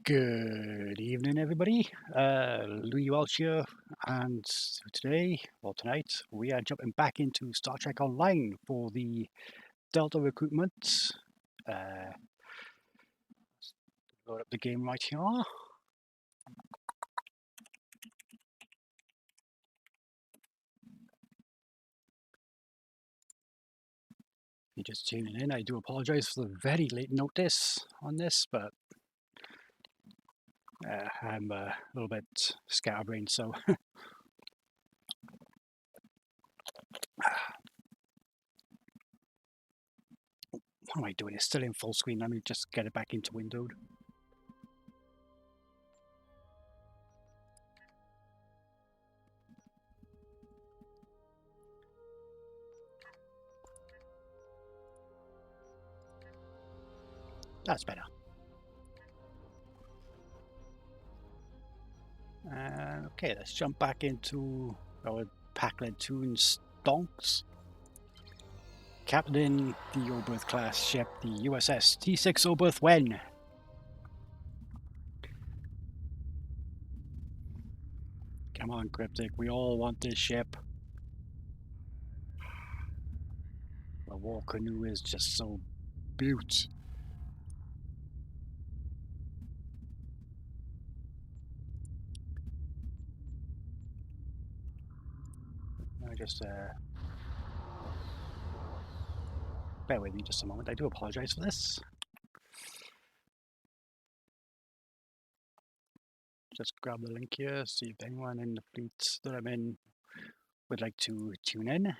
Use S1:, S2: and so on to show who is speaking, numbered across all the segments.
S1: Good evening, everybody. Louis Welch here, and today, or tonight, we are jumping back into Star Trek Online for the Delta recruitment. Load up the game right here. If you're just tuning in, I do apologize for the very late notice on this, but I'm a little bit scatterbrained, so what am I doing? It's still in full screen. Let me just get it back into windowed. That's better. Okay, let's jump back into our Packled tune Stonks. Captain the Oberth class ship, the USS T6 Oberth when? Come on, Cryptic, we all want this ship. The war canoe is just so beaut. I just bear with me just a moment. I do apologize for this. Just grab the link here, see if anyone in the fleet that I'm in would like to tune in.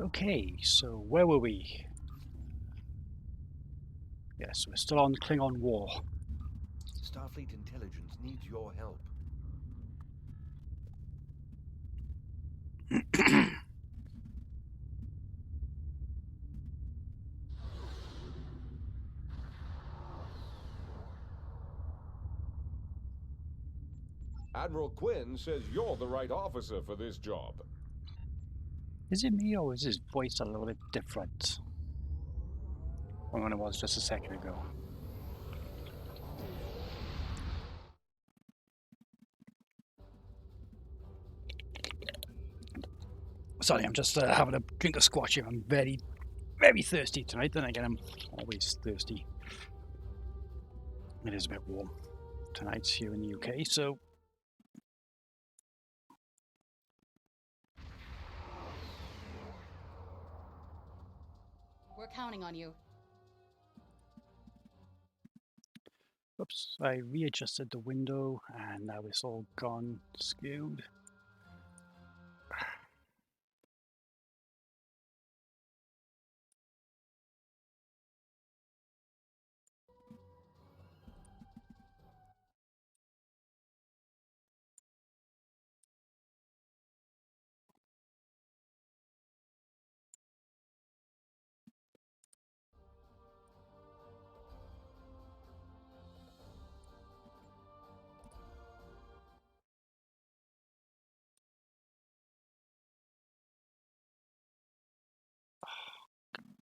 S1: Okay, so where were we? Yes, we're still on Klingon War.
S2: Starfleet intelligence needs your help.
S3: Admiral Quinn says you're the right officer for this job.
S1: Is it me or is his voice a little bit different from when it was just a second ago? Sorry, I'm just having a drink of squash here. I'm very, very thirsty tonight. Then again, I'm always thirsty. It is a bit warm tonight here in the UK, so
S4: we're counting on you.
S1: oops, I readjusted the window and now it's all gone skewed.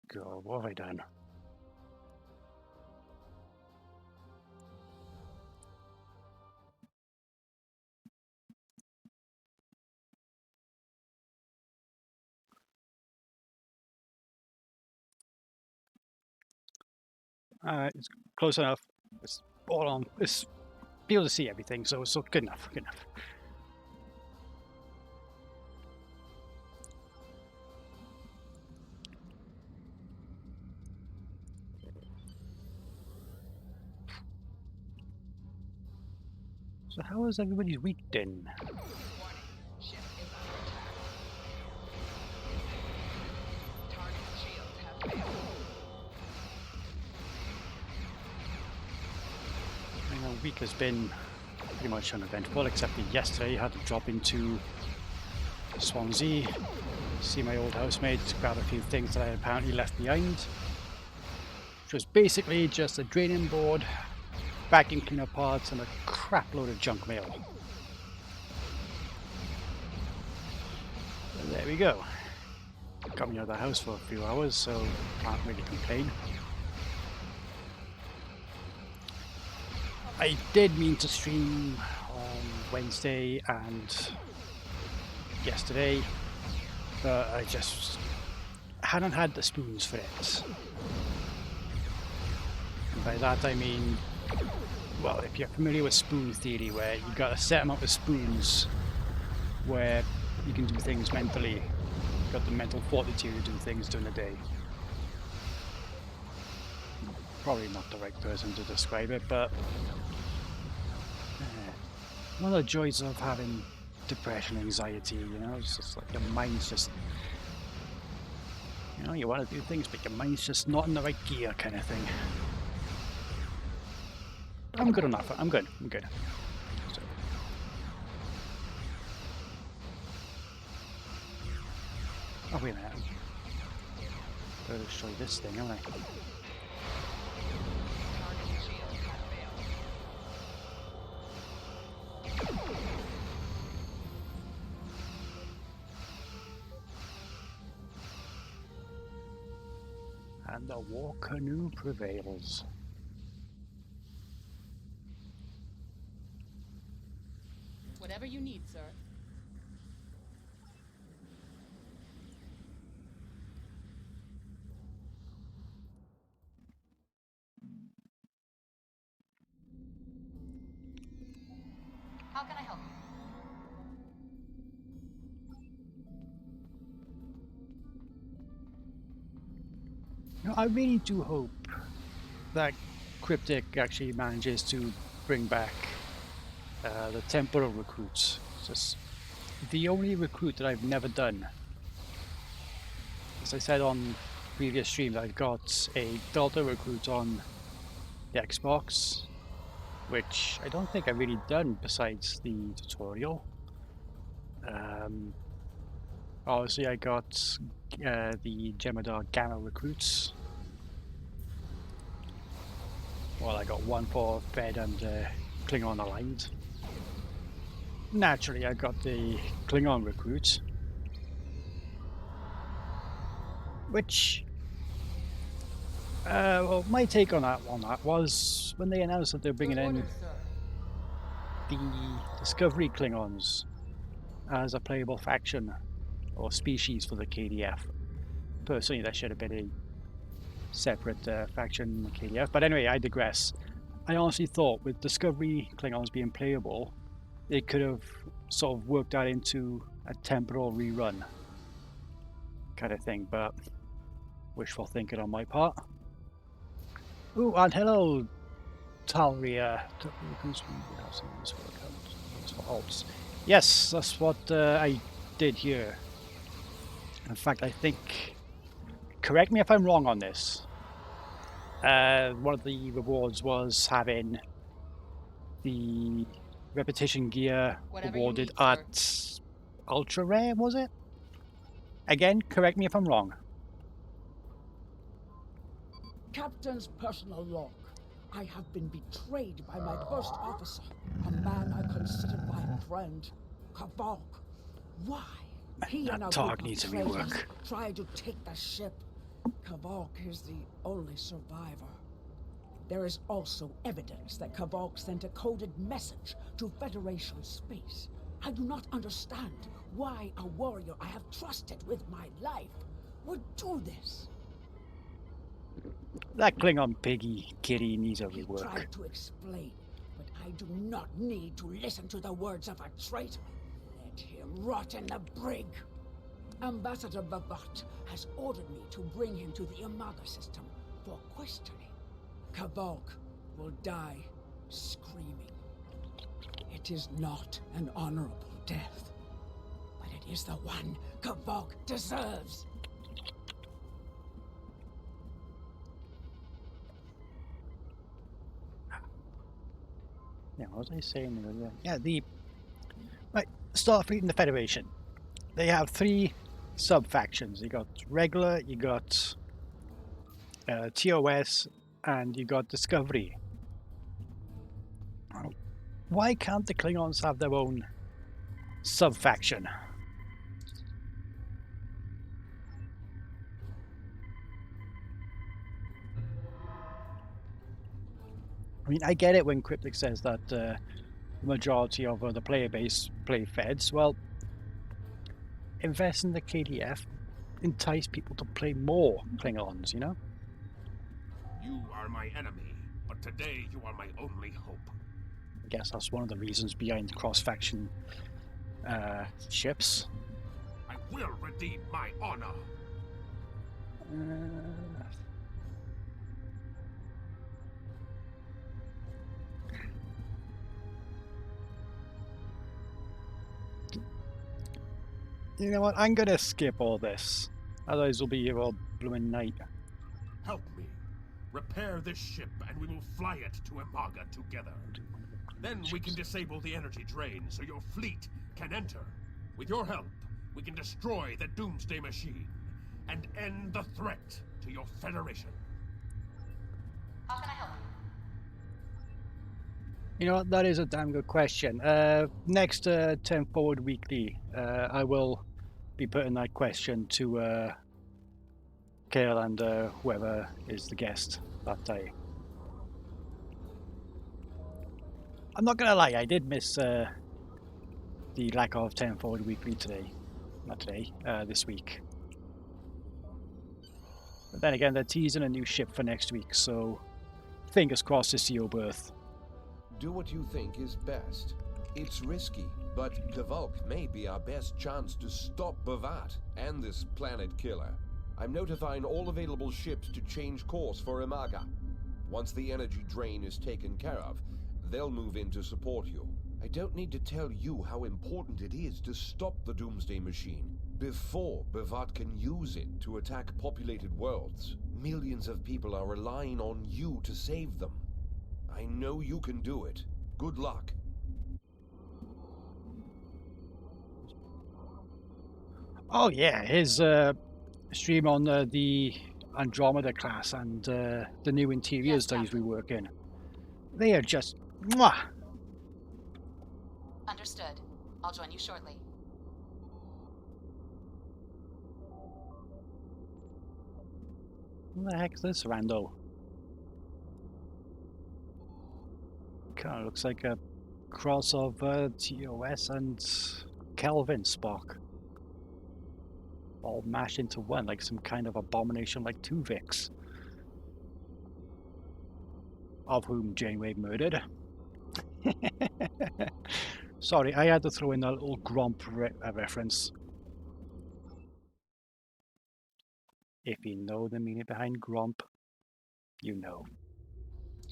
S1: God, what have I done? It's close enough. It's all on. It's be able to see everything, so it's good enough. Good enough. So how is everybody's week been?
S5: Ship is under attack. Target shields have failed.
S1: I know week has been pretty much uneventful, except that yesterday I had to drop into Swansea, see my old housemate, grab a few things that I had apparently left behind, which was basically just a draining board, vacuum cleaner parts, and a crap load of junk mail. And there we go. Got me out of the house for a few hours, so can't really complain. I did mean to stream on Wednesday and yesterday, but I just hadn't had the spoons for it. And by that I mean, well, if you're familiar with spoon theory, where you've got a set amount of spoons where you can do things mentally, you've got the mental fortitude to do things during the day. Probably not the right person to describe it, but one of the joys of having depression, anxiety, you know, it's just like your mind's just, you know, you want to do things, but your mind's just not in the right gear kind of thing. I'm good enough. I'm good. So. Oh, wait a minute. Better show you this thing, haven't I?
S5: Target's shields have failed.
S1: And the war canoe prevails.
S4: Whatever you need, sir.
S5: How can I help you?
S1: You know, I really do hope that Cryptic actually manages to bring back the temporal recruits. It's just the only recruit that I've never done. As I said on previous streams, I've got a Delta recruit on the Xbox, which I don't think I've really done besides the tutorial. Obviously I got the Jemadar Gamma recruits. Well, I got one for Fed and Klingon Aligned. Naturally, I got the Klingon recruit, which, well, my take on that was when they announced that they're bringing in the Discovery Klingons as a playable faction or species for the KDF. Personally, that should have been a separate faction in the KDF. But anyway, I digress. I honestly thought with Discovery Klingons being playable, they could have sort of worked that into a temporal rerun kind of thing, but wishful thinking on my part. Ooh, and hello, Talria. Yes, that's what I did here. In fact, I think, correct me if I'm wrong on this, one of the rewards was having the repetition gear
S4: Whatever you
S1: awarded
S4: need, sir.
S1: at ultra rare, was it? Again, correct me if I'm wrong.
S6: Captain's personal log. I have been betrayed by my first officer, a man I considered my friend, Kavok. Why? He and
S1: That
S6: a
S1: talk
S6: group of
S1: needs to
S6: traitors
S1: rework.
S6: tried to take the ship. Kavok is the only survivor. There is also evidence that Kavok sent a coded message to Federation space. I do not understand why a warrior I have trusted with my life would do this.
S1: That Klingon piggy kitty needs a
S6: He
S1: rework.
S6: tried to explain, but I do not need to listen to the words of a traitor. Let him rot in the brig. Ambassador Babat has ordered me to bring him to the Armada system for questioning. Kavok will die screaming. It is not an honorable death, but it is the one Kavok deserves.
S1: Yeah, what was I saying earlier? Yeah, the right Starfleet and the Federation. They have three sub-factions. You got regular, you got TOS, and you got Discovery. Why can't the Klingons have their own sub-faction? I mean, I get it when Cryptic says that the majority of the player base play Feds. Well, invest in the KDF, entice people to play more Klingons, you know?
S7: You are my enemy, but today you are my only hope.
S1: I guess that's one of the reasons behind cross-faction ships.
S7: I will redeem my honor.
S1: You know what? I'm gonna skip all this. Otherwise, we'll be here all blooming night.
S7: Help me. Repair this ship and we will fly it to Imaga together. Then we can disable the energy drain so your fleet can enter. With your help, we can destroy the Doomsday Machine and end the threat to your Federation.
S5: How can I help you?
S1: You know what? That is a damn good question. Next 10 Forward Weekly, I will be putting that question to Kale and whoever is the guest that day. I'm not gonna lie, I did miss the lack of 10 Forward Weekly today. Not today, this week. But then again, they're teasing a new ship for next week, so fingers crossed to see your birth.
S2: Do what you think is best. It's risky, but Kvalk may be our best chance to stop Bavat and this planet killer. I'm notifying all available ships to change course for Imaga. Once the energy drain is taken care of, they'll move in to support you. I don't need to tell you how important it is to stop the Doomsday Machine before Bavat can use it to attack populated worlds. Millions of people are relying on you to save them. I know you can do it. Good luck.
S1: Oh yeah, his stream on the Andromeda class and the new interiors
S5: Yes,
S1: days we
S5: Captain.
S1: work in. They are just mwah.
S5: Understood. I'll join you shortly.
S1: What the heck is this rando? Kind of looks like a cross of TOS and Kelvin Spock. All mashed into one, like some kind of abomination like Tuvix. Of whom Janeway murdered. Sorry, I had to throw in a little Gromp reference. If you know the meaning behind Gromp, you know.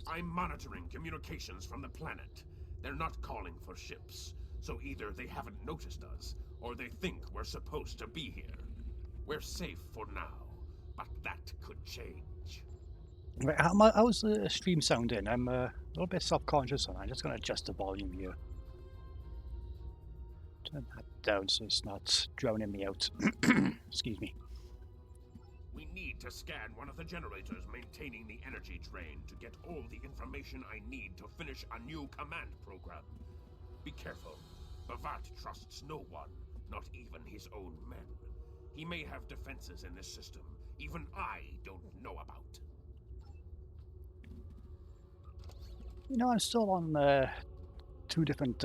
S7: I'm monitoring communications from the planet. They're not calling for ships, so either they haven't noticed us, or they think we're supposed to be here. We're safe for now, but that could change.
S1: Right, how's the stream sounding? I'm a little bit self-conscious and I'm just going to adjust the volume here. Turn that down so it's not drowning me out. Excuse me.
S7: We need to scan one of the generators maintaining the energy drain to get all the information I need to finish a new command program. Be careful. Bavat trusts no one, not even his own men. He may have defenses in this system even I don't know about.
S1: You know, I'm still on two different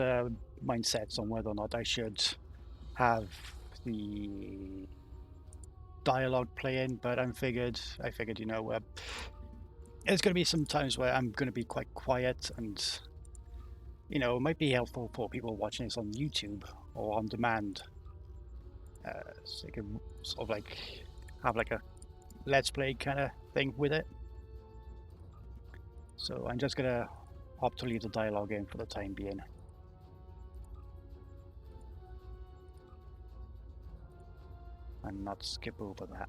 S1: mindsets on whether or not I should have the dialogue playing, but I figured, you know, there's going to be some times where I'm going to be quite quiet and, you know, it might be helpful for people watching this on YouTube or on demand. So you can sort of like have like a let's play kind of thing with it. So I'm just going to opt to leave the dialogue in for the time being. And not skip over that.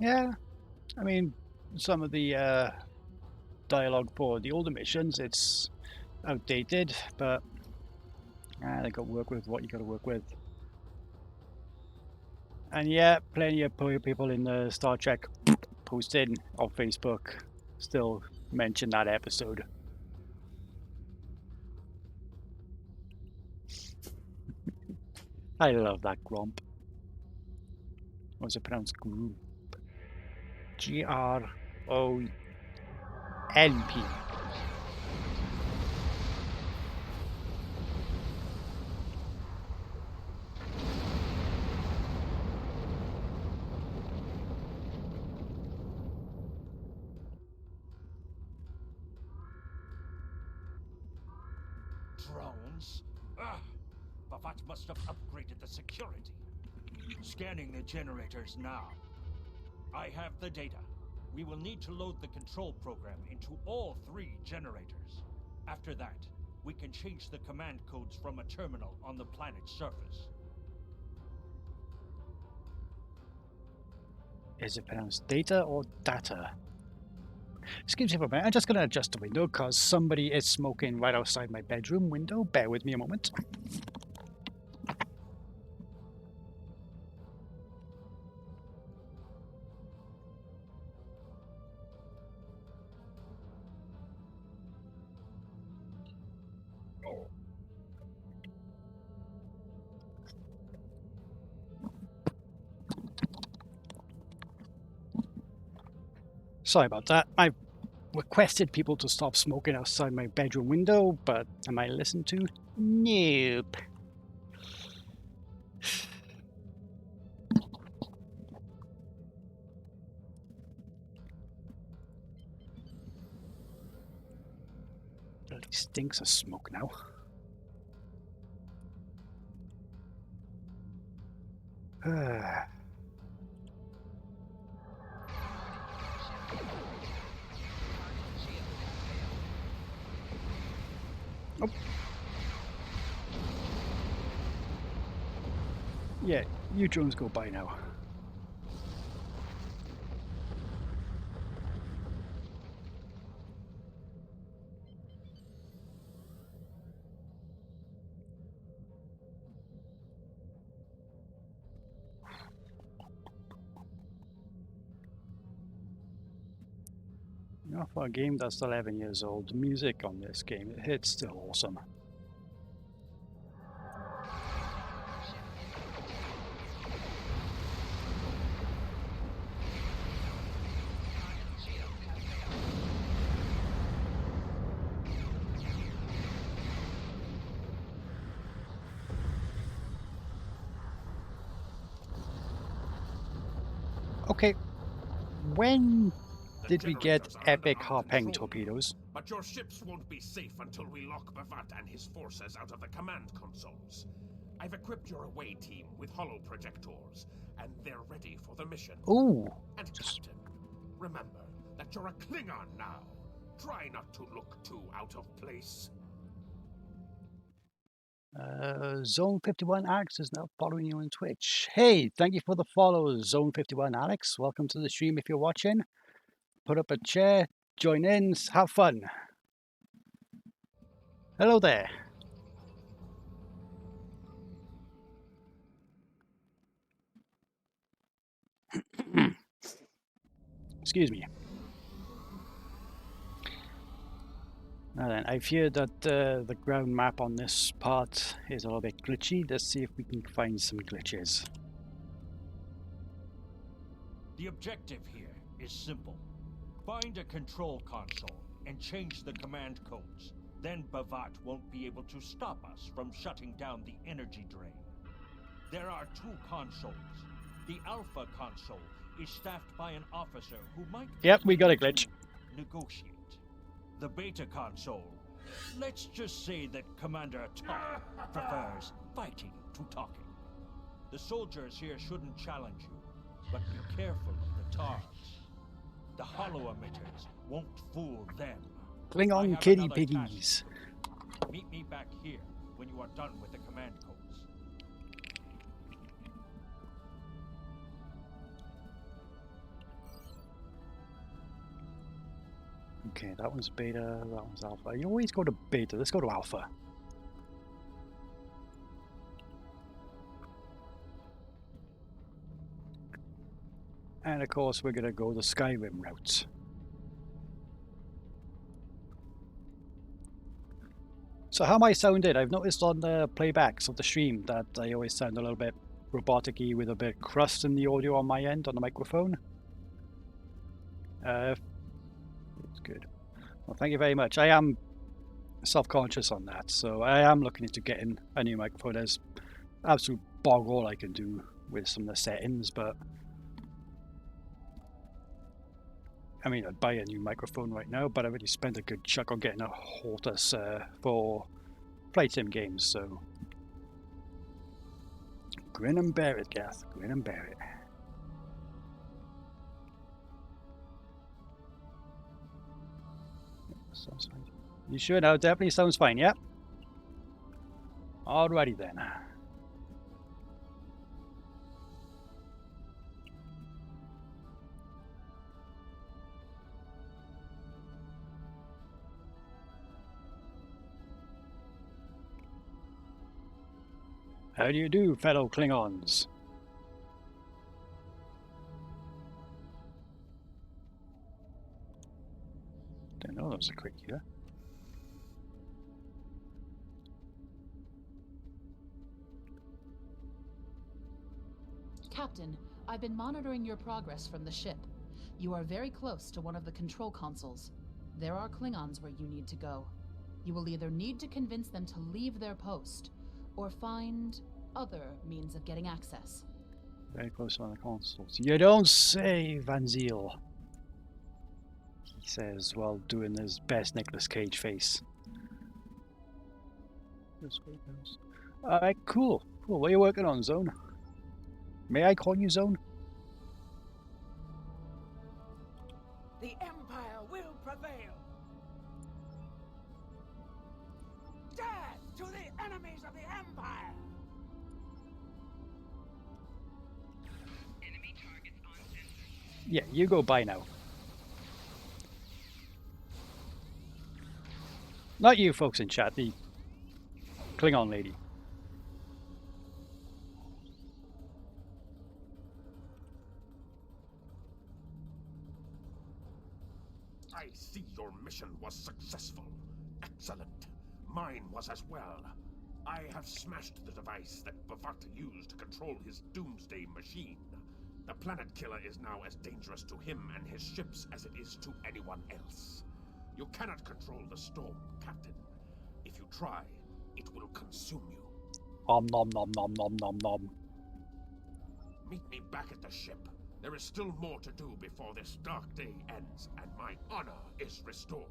S1: Yeah, I mean, some of the dialogue for the older missions, it's outdated, but they got to work with what you got to work with. And yeah, plenty of people in the Star Trek posting on Facebook still mention that episode. I love that grump. What's it pronounced? Grump. GRONP.
S8: Drones? Ah! Bavat must have upgraded the security. Scanning the generators now. I have the data. We will need to load the control program into all 3 generators. After that, we can change the command codes from a terminal on the planet's surface.
S1: Is it pronounced data or data? Excuse me for a minute, I'm just going to adjust the window because somebody is smoking right outside my bedroom window. Bear with me a moment. Sorry about that. I've requested people to stop smoking outside my bedroom window, but am I listened to? Nope. Bloody stinks of smoke now. Oh. Yeah, you drones go by now. You know, for a game that's 11 years old, the music on this game, it's still awesome. Okay, when did we get epic Harpeng torpedoes?
S7: But your ships won't be safe until we lock Bavat and his forces out of the command consoles. I've equipped your away team with holo projectors, and they're ready for the mission.
S1: Ooh.
S7: And Captain, remember that you're a Klingon now. Try not to look too out of place.
S1: Zone 51 Alex is now following you on Twitch. Hey, thank you for the follow, Zone 51 Alex. Welcome to the stream if you're watching. Put up a chair, join in, have fun. Hello there. Excuse me. Now then, I fear that the ground map on this part is a little bit glitchy. Let's see if we can find some glitches.
S8: The objective here is simple. Find a control console and change the command codes. Then Bavat won't be able to stop us from shutting down the energy drain. There are 2 consoles. The Alpha console is staffed by an officer who might...
S1: Yep, we got a glitch.
S8: ...negotiate. The Beta console. Let's just say that Commander Top prefers fighting to talking. The soldiers here shouldn't challenge you, but be careful of the TARs. The holo emitters won't fool them.
S1: Klingon kitty piggies.
S8: Meet me back here when you are done with the command codes.
S1: Okay, that one's beta, that one's alpha. You always go to beta, let's go to alpha. And of course we're gonna go the Skyrim route. So how am I sounding? I've noticed on the playbacks of the stream that I always sound a little bit robotic-y with a bit of crust in the audio on my end on the microphone. It's good. Well, thank you very much. I am self-conscious on that, so I am looking into getting a new microphone. There's absolute bog all I can do with some of the settings, but I mean, I'd buy a new microphone right now, but I already spent a good chunk on getting a Hortus for play sim games, so grin and bear it, Gath. Grin and bear it. Sounds fine. You sure? No, definitely sounds fine, yeah? Alrighty then. How do you do, fellow Klingons? Didn't know that was a quick cure.
S4: Captain, I've been monitoring your progress from the ship. You are very close to one of the control consoles. There are Klingons where you need to go. You will either need to convince them to leave their post, or find other means of getting access.
S1: Very close on the consoles. You don't say, Van Ziel. He says while doing his best Nicolas Cage face. Alright, cool. Cool. What are you working on, Zone? May I call you Zone?
S6: The Empire will prevail. Death to the enemies of the Empire. Enemy targets on sensor.
S1: Yeah, you go by now. Not you folks in chat, the Klingon lady.
S7: I see your mission was successful. Excellent. Mine was as well. I have smashed the device that Bavat used to control his doomsday machine. The planet killer is now as dangerous to him and his ships as it is to anyone else. You cannot control the storm, Captain. If you try, it will consume you.
S1: Nom nom nom nom nom nom nom.
S7: Meet me back at the ship. There is still more to do before this dark day ends, and my honor is restored.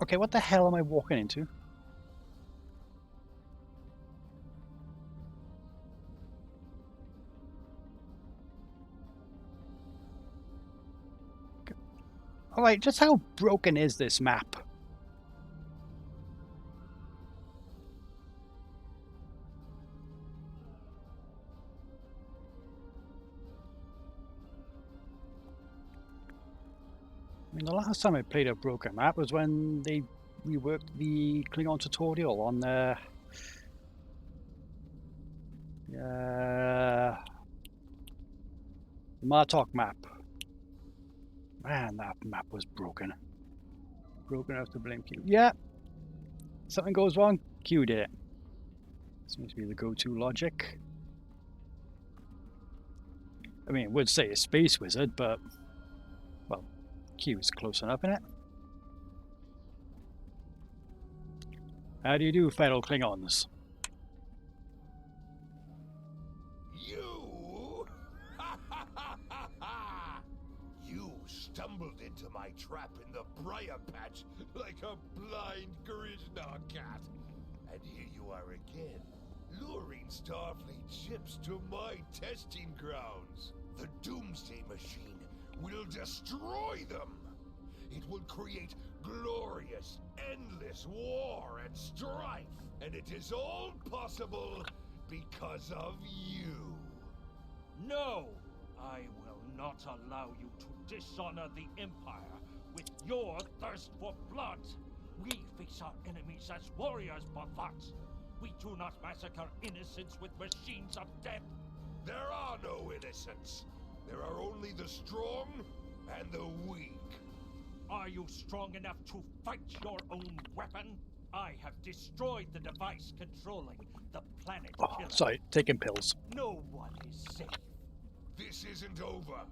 S1: Okay, what the hell am I walking into? Alright, just how broken is this map? I mean, the last time I played a broken map was when they reworked the Klingon tutorial on the Martok map. Man, that map was broken. Broken enough to blame Q. Yeah, something goes wrong, Q did it. Seems to be the go-to logic. I mean, it would say a space wizard, but well, Q's close enough, innit? How do you do, fellow Klingons?
S2: You? You stumbled into my trap in the briar patch like a blind Grishna cat. And here you are again, luring Starfleet ships to my testing grounds. The Doomsday Machine will destroy them. It will create Glorious, endless war and strife. And it is all possible because of you.
S8: No! I will not allow you to dishonor the Empire with your thirst for blood. We face our enemies as warriors, Bovat. We do not massacre innocents with machines of death.
S2: There are no innocents. There are only the strong and the weak.
S8: Are you strong enough to fight your own weapon? I have destroyed the device controlling the planet
S1: Oh,
S8: killer.
S1: sorry, taking pills.
S8: No one is safe.
S2: This isn't over.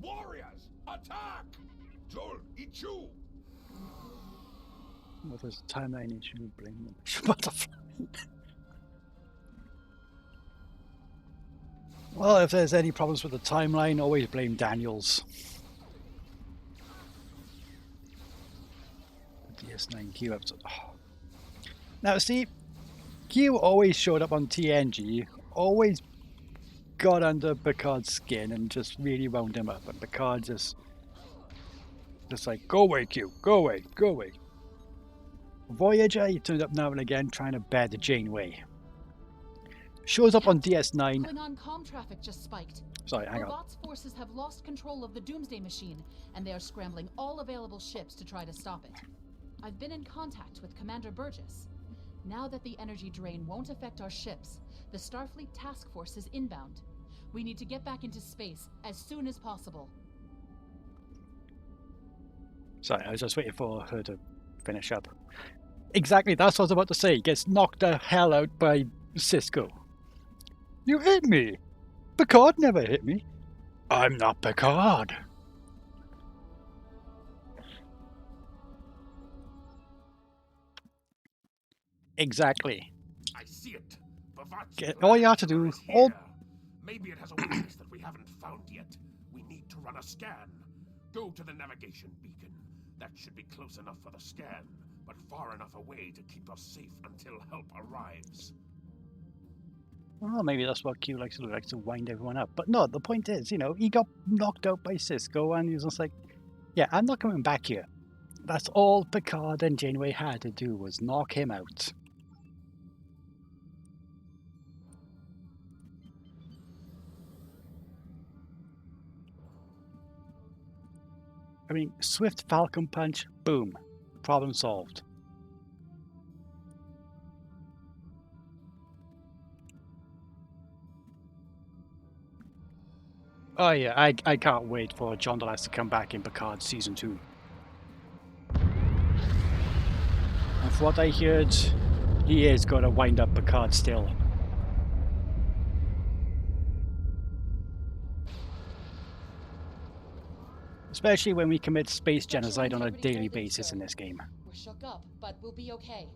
S2: Warriors, attack! Joel, Ichu!
S1: What is the timeline issue? Blame them. Butterfly. Well, if there's any problems with the timeline, always blame Daniels. The DS9 Q episode. Oh. Now, see, Q always showed up on TNG, always got under Picard's skin and just really wound him up. And Picard just like, go away, Q, go away, go away. Voyager, he turned up now and again trying to bear the Janeway. Shows up on DS9.
S4: Klingon comm traffic just spiked.
S1: Sorry, hang on.
S4: Bovat's forces have lost control of the Doomsday Machine, and they are scrambling all available ships to try to stop it. I've been in contact with Commander Burgess. Now that the energy drain won't affect our ships, the Starfleet task force is inbound. We need to get back into space as soon as possible.
S1: Sorry, I was just waiting for her to finish up. Exactly, that's what I was about to say. He gets knocked the hell out by Cisco. You hit me! Picard never hit me. I'm not Picard. Exactly.
S7: I see it. Bavat's
S1: All you have to do,
S7: plan is here. Maybe it has a weakness that we haven't found yet. We need to run a scan. Go to the navigation beacon. That should be close enough for the scan, but far enough away to keep us safe until help arrives.
S1: Well, maybe that's what Q likes to do, likes to wind everyone up. But no, the point is, he got knocked out by Cisco and he was just like, yeah, I'm not coming back here. That's all Picard and Janeway had to do was knock him out. I mean, swift Falcon Punch, boom, problem solved. Oh yeah, I can't wait for John DeLass to come back in Picard Season 2. And from what I heard, he is going to wind up Picard still. Especially when we commit space genocide on a daily basis in this game.
S4: We're shook up, but we'll be okay.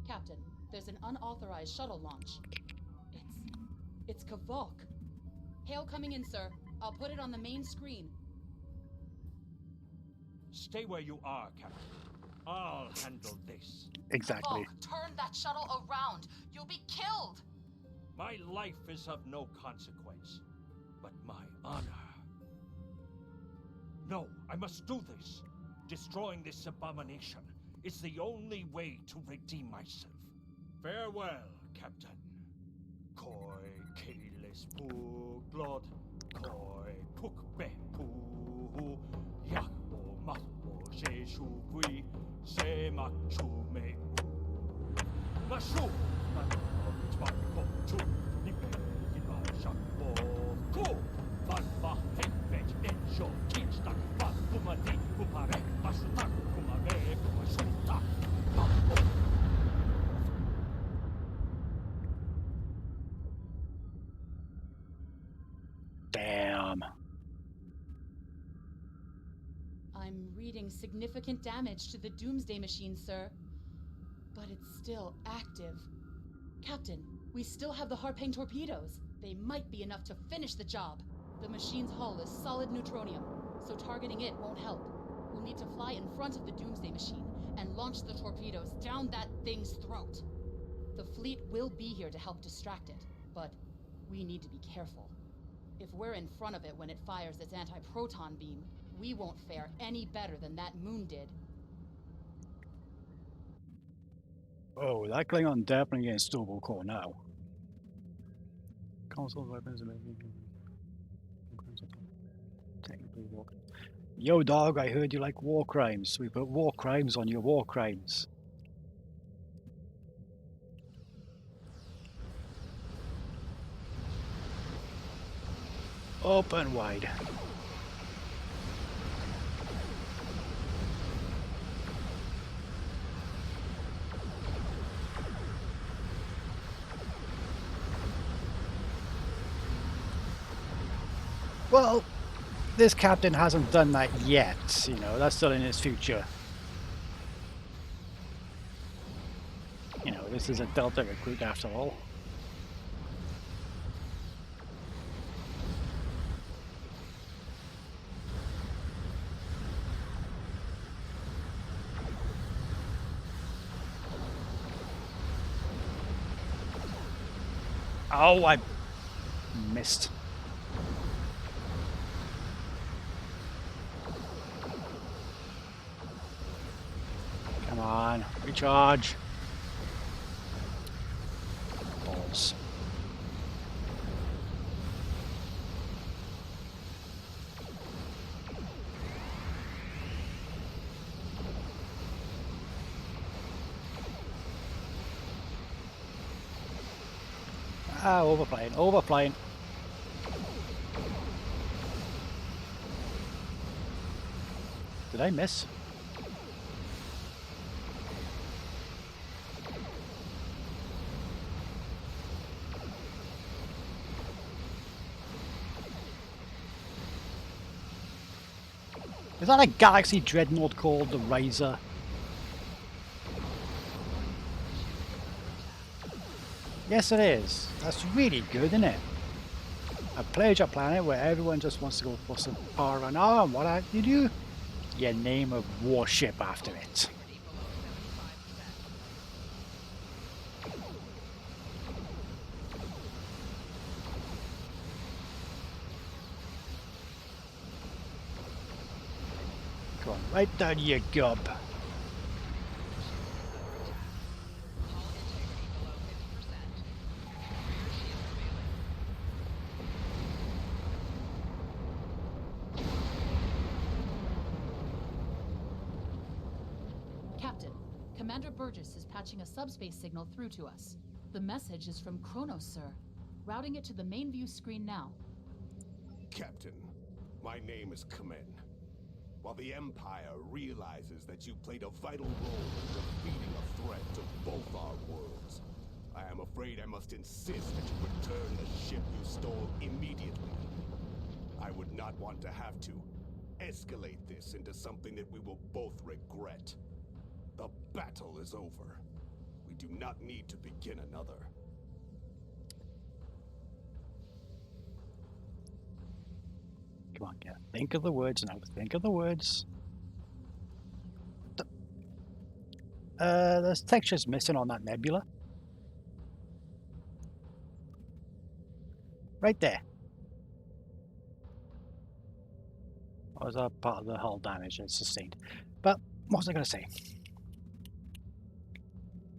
S4: Captain, there's an unauthorized shuttle launch. It's Kavok. Hail coming in, sir. I'll put it on the main screen.
S8: Stay where you are, Captain. I'll handle this.
S1: Exactly.
S4: Kavok, turn that shuttle around. You'll be killed.
S8: My life is of no consequence, but my honor. No, I must do this. Destroying this abomination is the only way to redeem myself. Farewell, Captain. Koi keles pu blood, koi puk be pu yakbo makbo jeshu gui se makchu me mashu twa chu nipe iba shakbo ku valva hekbet enjo kinsta va kumadi kupare masuta kumave kumasuta
S1: Damn.
S4: I'm reading significant damage to the Doomsday Machine, sir. But it's still active. Captain, we still have the Harpang torpedoes. They might be enough to finish the job. The machine's hull is solid neutronium, so targeting it won't help. We'll need to fly in front of the Doomsday Machine and launch the torpedoes down that thing's throat. The fleet will be here to help distract it, but we need to be careful. If we're in front of it when it fires its anti-proton beam, We won't fare any better than that moon did.
S1: Oh, that Klingon definitely getting Stowable Core now. Console weapons and technically war. Yo, dog, I heard you like war crimes. We put war crimes on your war crimes. Open wide. Well, this captain hasn't done that yet, you know, that's still in his future. You know, this is a Delta recruit after all. Oh, I missed. Come on, recharge. Balls. Ah, overflying, overflying. Did I miss? Is that a Galaxy Dreadnought called the Riser? Yes, it is. That's really good, isn't it? A pleasure planet where everyone just wants to go for some R&R, and what do you do? You name a warship after it. Go on, right down your gob.
S4: Captain, Commander Burgess is patching a subspace signal through to us. The message is from Kronos, sir. Routing it to the main view screen now.
S7: Captain, my name is Kamen. While the Empire realizes that you played a vital role in defeating a threat to both our worlds, I am afraid I must insist that you return the ship you stole immediately. I would not want to have to escalate this into something that we will both regret. The battle is over. We do not need to begin another.
S1: Come on, get. Think of the words now. Think of the words. There's textures missing on that nebula. Right there. Or is that part of the hull damage it's sustained? But what was I going to say?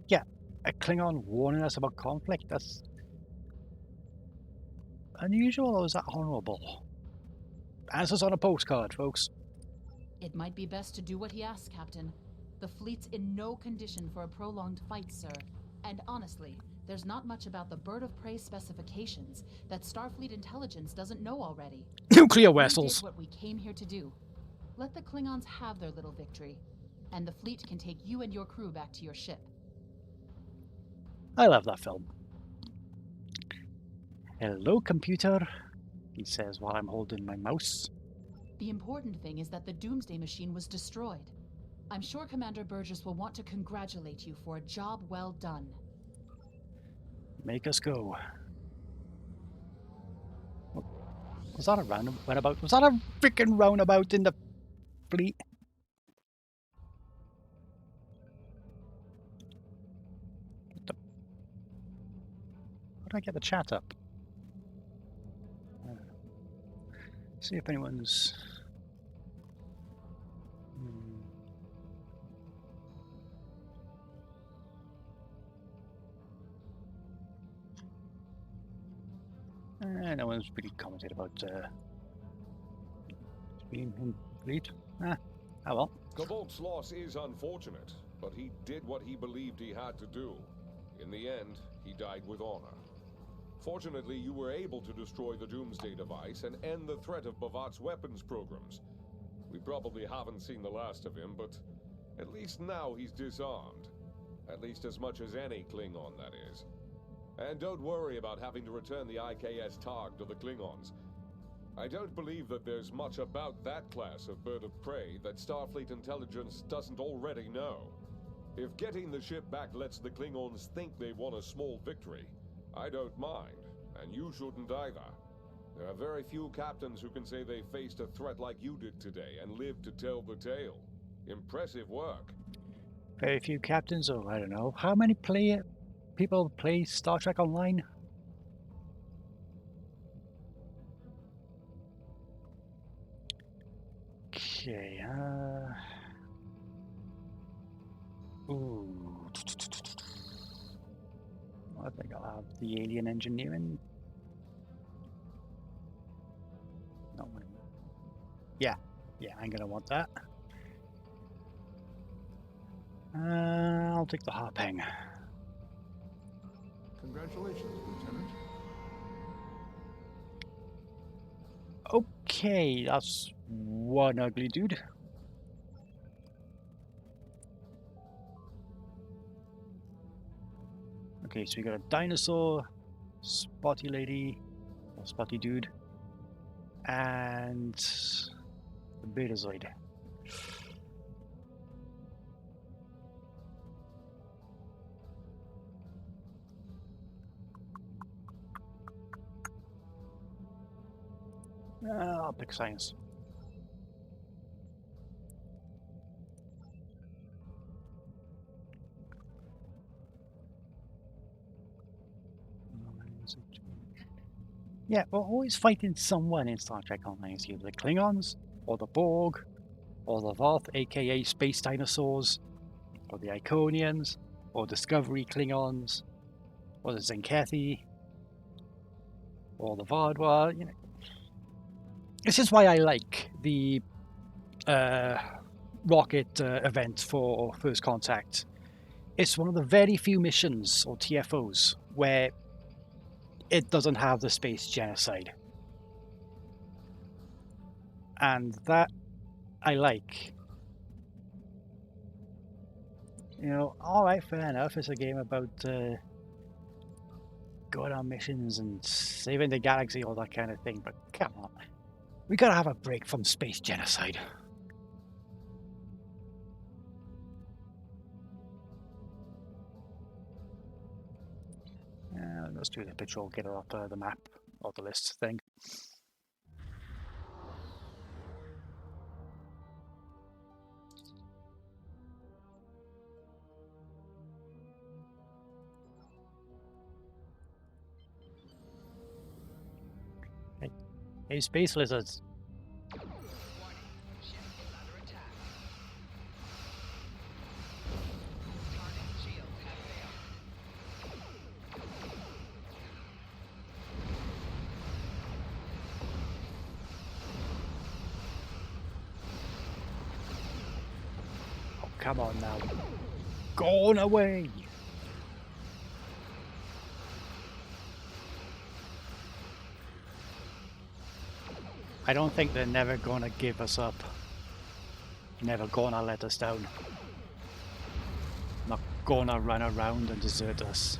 S1: Yeah, a Klingon warning us about conflict. That's unusual, or is that honorable? Answers on a postcard, folks.
S4: It might be best to do what he asks, Captain. The fleet's in no condition for a prolonged fight, sir. And honestly, there's not much about the Bird of Prey specifications that Starfleet intelligence doesn't know already.
S1: Nuclear
S4: We
S1: vessels.
S4: did what we came here to do. Let the Klingons have their little victory, and the fleet can take you and your crew back to your ship.
S1: I love that film. Hello, computer, he says while I'm holding my mouse.
S4: The important thing is that the Doomsday Machine was destroyed. I'm sure Commander Burgess will want to congratulate you for a job well done.
S1: Make us go. Was that a roundabout? Was that a freaking roundabout in the fleet? How do I get the chat up? See if anyone's No one's really commented about being complete. Ah well.
S3: Kobold's loss is unfortunate, but he did what he believed he had to do. In the end, he died with honor. Fortunately, you were able to destroy the Doomsday device and end the threat of Bavat's weapons programs. We probably haven't seen the last of him, but at least now he's disarmed. At least as much as any Klingon, that is. And don't worry about having to return the IKS Targ to the Klingons. I don't believe that there's much about that class of bird of prey that Starfleet intelligence doesn't already know. If getting the ship back lets the Klingons think they won a small victory, I don't mind, and you shouldn't either. There are very few captains who can say they faced a threat like you did today and lived to tell the tale. Impressive work.
S1: Very few captains, or I don't know. How many people play Star Trek Online? Okay, ooh. I think I'll have the alien engineering. No, yeah, I'm gonna want that. I'll take the hopping.
S2: Congratulations, Lieutenant.
S1: Okay, that's one ugly dude. Okay, so we got a dinosaur, spotty lady, or spotty dude, and the Betazoid. I'll pick science. Yeah, we're always fighting someone in Star Trek Online. It's either the Klingons, or the Borg, or the Voth, aka Space Dinosaurs, or the Iconians, or Discovery Klingons, or the Zenkethi, or the Vardwa. You know, this is why I like the rocket event for First Contact. It's one of the very few missions, or TFOs, where it doesn't have the space genocide. And that I like. You know, alright, fair enough, it's a game about going on missions and saving the galaxy, all that kind of thing, but come on. We gotta have a break from space genocide. Let's do the patrol, get her off the map, or the list thing. Hey, space lizards. Oh, come on now. Gone away! I don't think they're never gonna give us up. Never gonna let us down. Not gonna run around and desert us.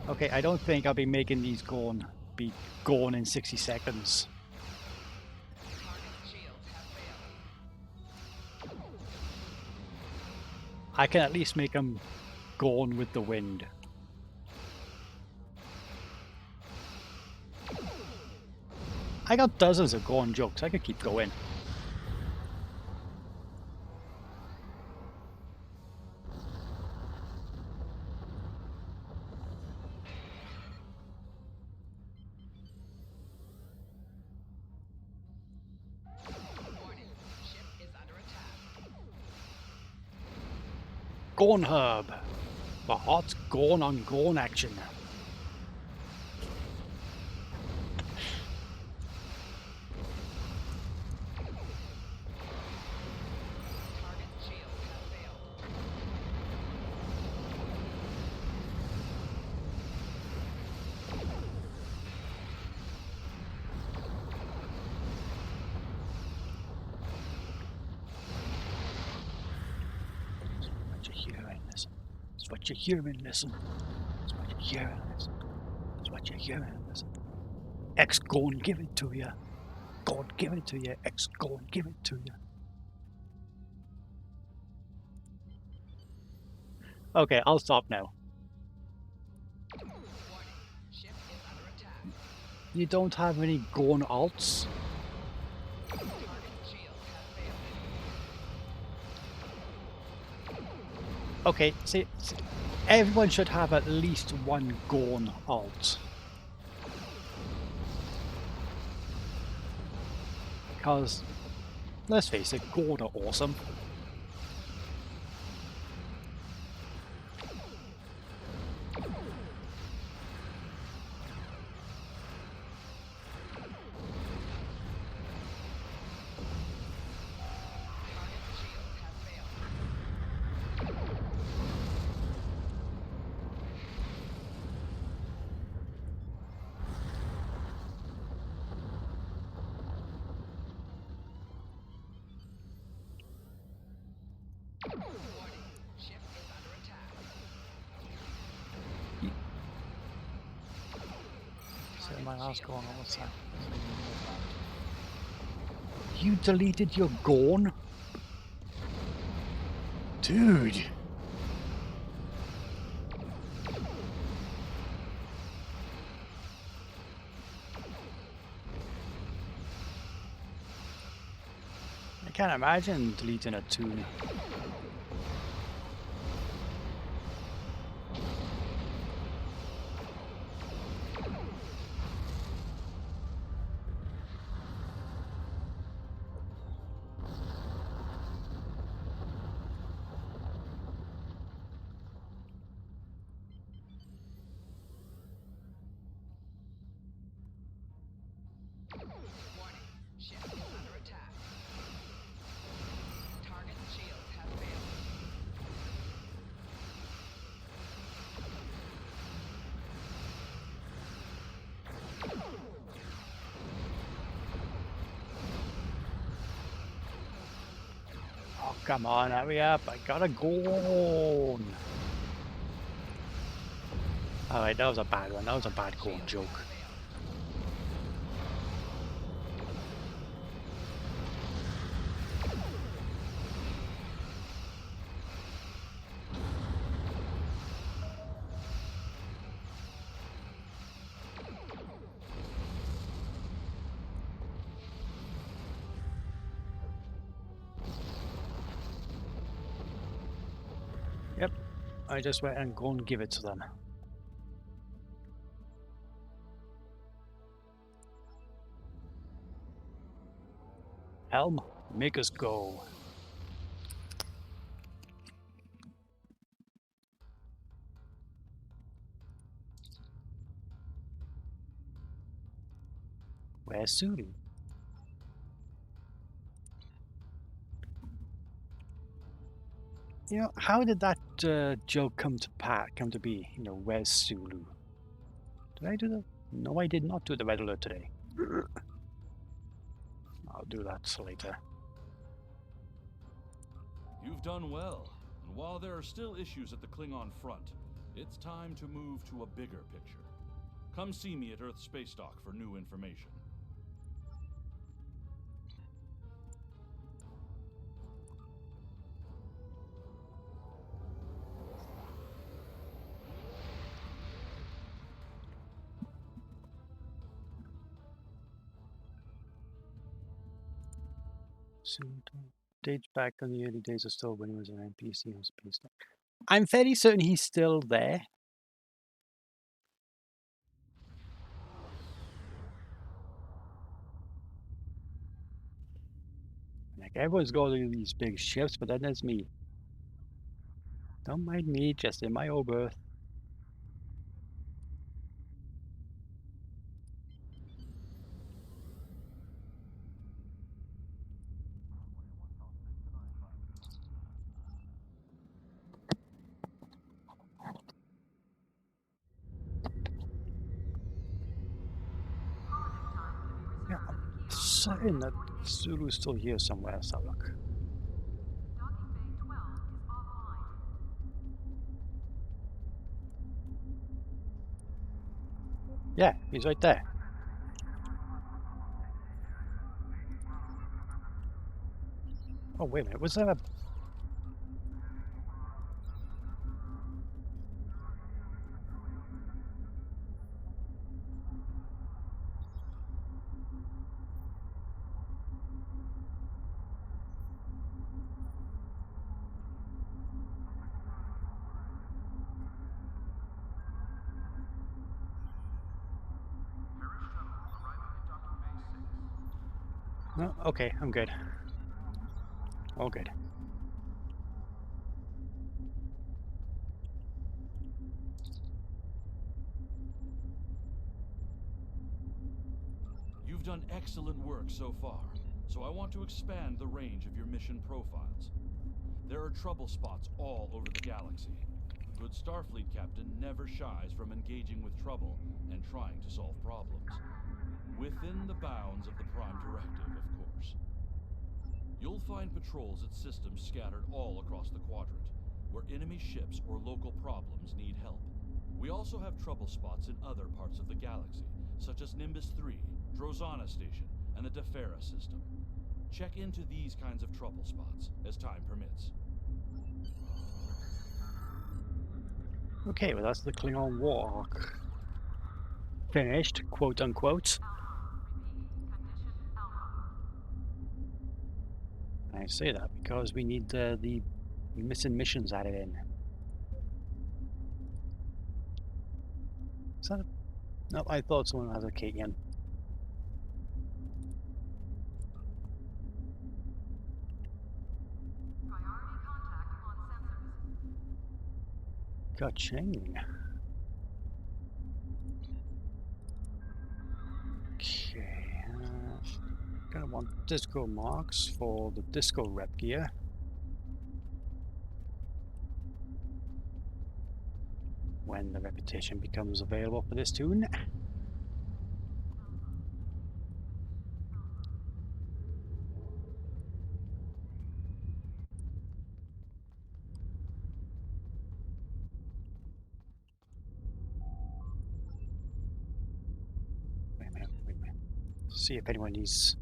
S1: Okay, I don't think I'll be making these be gone in 60 seconds. I can at least make them gone with the wind. I got dozens of gone jokes, I could keep going. Gone Herb. The hot gone on gone action. It's what you're hearing, listen. It's what you're hearing, listen. It's what you're hearing, listen. X go and give it to you. God give it to you. X go and give it to you. Okay, I'll stop now. You don't have any gone alts? Okay, see, everyone should have at least one gone alt. Because, let's face it, Gone are awesome. My last Gone all the time. You deleted your Gone? Dude. I can't imagine deleting a tune. Come on, hurry up, I gotta go on. Alright, that was a bad one, that was a bad Gone joke. Yep, I just went and go and give it to them. Helm, make us go. Where's Sulu? You know, how did that joke come to be? You know, where's Sulu? Did I do that? No, I did not do the red alert today. I'll do that later.
S9: You've done well, and while there are still issues at the Klingon front, it's time to move to a bigger picture. Come see me at Earth Space Dock for new information.
S1: Soon dates back on the early days of Stowe when he was an NPC on Space Dock. I'm fairly certain he's still there. Like, everyone's got all these big ships, but then there's me. Don't mind me, just in my old berth. Yeah, I'm certain that Zulu's still here somewhere. Let's have a look. Yeah, he's right there. Oh, wait a minute. Was there a... No? Okay, I'm good. All good.
S9: You've done excellent work so far, so I want to expand the range of your mission profiles. There are trouble spots all over the galaxy. A good Starfleet captain never shies from engaging with trouble and trying to solve problems. Within the bounds of the Prime Directive, of course. You'll find patrols at systems scattered all across the quadrant, where enemy ships or local problems need help. We also have trouble spots in other parts of the galaxy, such as Nimbus 3, Drozana Station, and the Defera system. Check into these kinds of trouble spots, as time permits.
S1: Okay, well that's the Klingon War arc. Finished, quote unquote. I say that because we need the missing missions added in. Is that a... No, I thought someone has a Katian. Ka-ching. Okay, gonna want disco marks for the disco rep gear. When the reputation becomes available for this tune. Wait a minute, wait a minute. See if anyone needs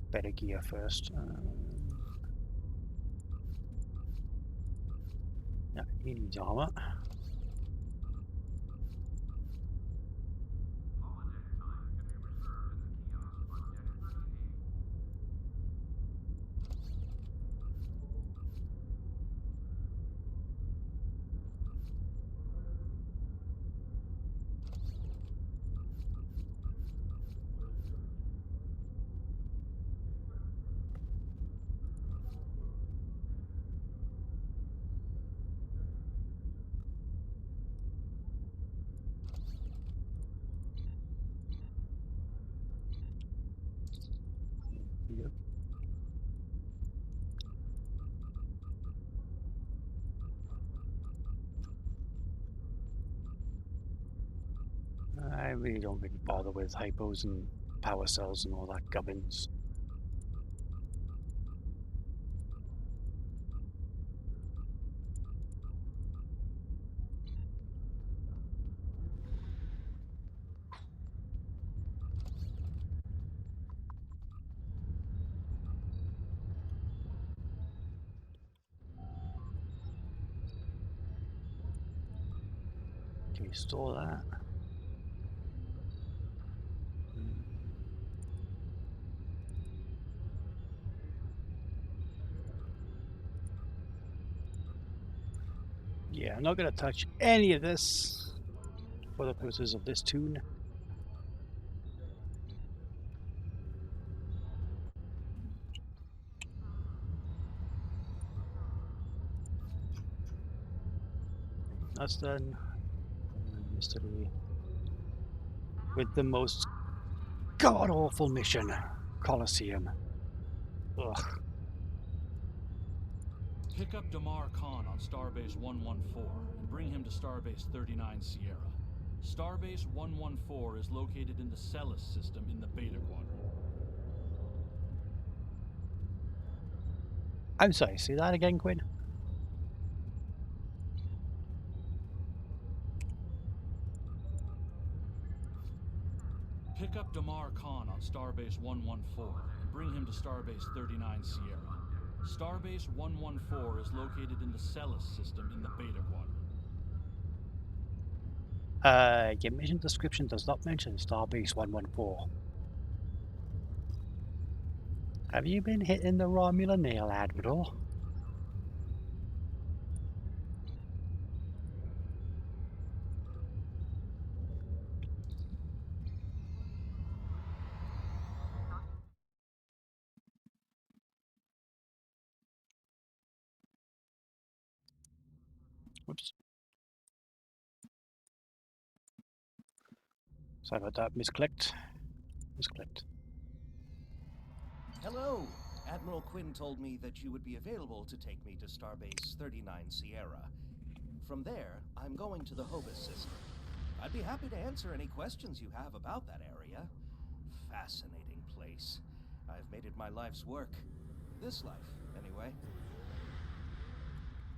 S1: better gear first. Yeah, he needs armor. Yep. I really don't really bother with hypos and power cells and all that gubbins. Can we store that? Yeah, I'm not going to touch any of this for the purposes of this tune. That's done. Yesterday. With the most god-awful mission. Colosseum. Ugh.
S9: Pick up Damar Khan on Starbase 114 and bring him to Starbase 39 Sierra. Starbase 114 is located in the Celis system in the Beta Quadrant.
S1: I'm sorry, say that again, Quinn?
S9: Pick up Damar Khan on Starbase 114 and bring him to Starbase 39 Sierra. Starbase 114 is located in the Celis system in the Beta Quadrant.
S1: Your mission description does not mention Starbase 114. Have you been hitting the Romulan nail, Admiral? Whoops. Sorry about that. Misclicked.
S10: Hello! Admiral Quinn told me that you would be available to take me to Starbase 39 Sierra. From there, I'm going to the Hobus system. I'd be happy to answer any questions you have about that area. Fascinating place. I've made it my life's work. This life, anyway.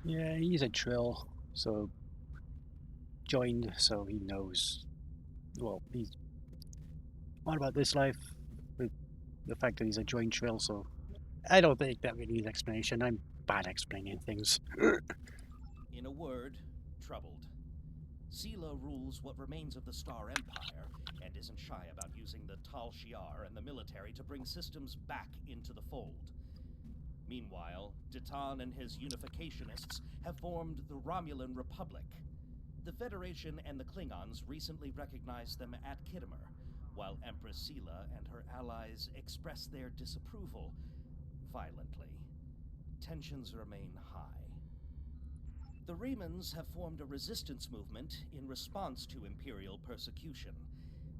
S1: Yeah, he's a Trill, so joined, so he knows. Well, he's on about this life with the fact that he's a joined Trill, so I don't think that really needs explanation. I'm bad at explaining things.
S10: In a word, troubled. Sela rules what remains of the Star Empire, and isn't shy about using the Tal Shiar and the military to bring systems back into the fold. Meanwhile, Ditan and his unificationists have formed the Romulan Republic. The Federation and the Klingons recently recognized them at Khitomer, while Empress Sela and her allies express their disapproval violently. Tensions remain high. The Remans have formed a resistance movement in response to Imperial persecution.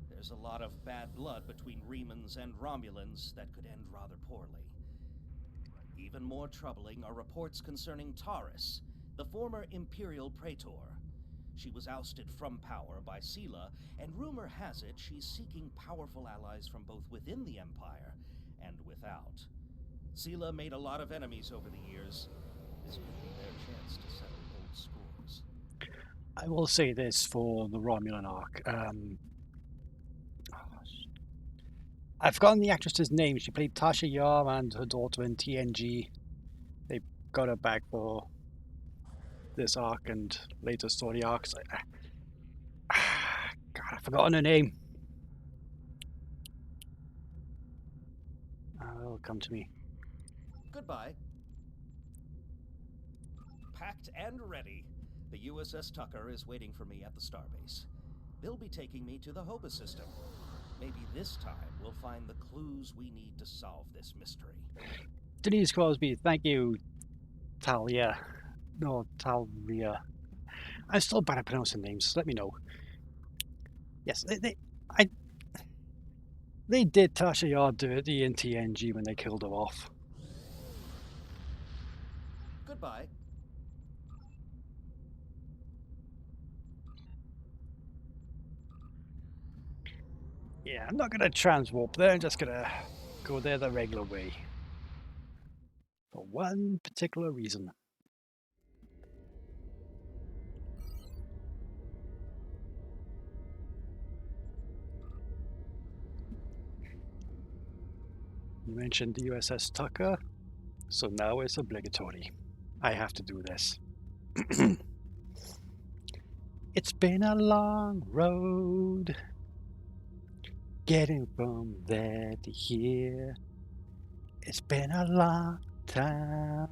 S10: There's a lot of bad blood between Remans and Romulans that could end rather poorly. Even more troubling are reports concerning Taris, the former Imperial Praetor. She was ousted from power by Sela, and rumor has it she's seeking powerful allies from both within the Empire and without. Sela made a lot of enemies over the years. This could be their chance to settle old scores.
S1: I will say this for the Romulan arc. I've forgotten the actress's name. She played Tasha Yar and her daughter in TNG. They got her back for this arc and later story arcs. God, I've forgotten her name. It'll come to me.
S10: Goodbye. Packed and ready. The USS Tucker is waiting for me at the starbase. They'll be taking me to the Hobus system. Maybe this time we'll find the clues we need to solve this mystery.
S1: Denise Crosby, thank you, Talia. No, Talia. I'm still bad at pronouncing names. Let me know. Yes, they did Tasha Yar dirty in TNG when they killed her off.
S10: Goodbye.
S1: Yeah, I'm not going to transwarp there. I'm just going to go there the regular way. For one particular reason. You mentioned the USS Tucker, so now it's obligatory. I have to do this. It's been a long road getting from there to here. It's been a long time,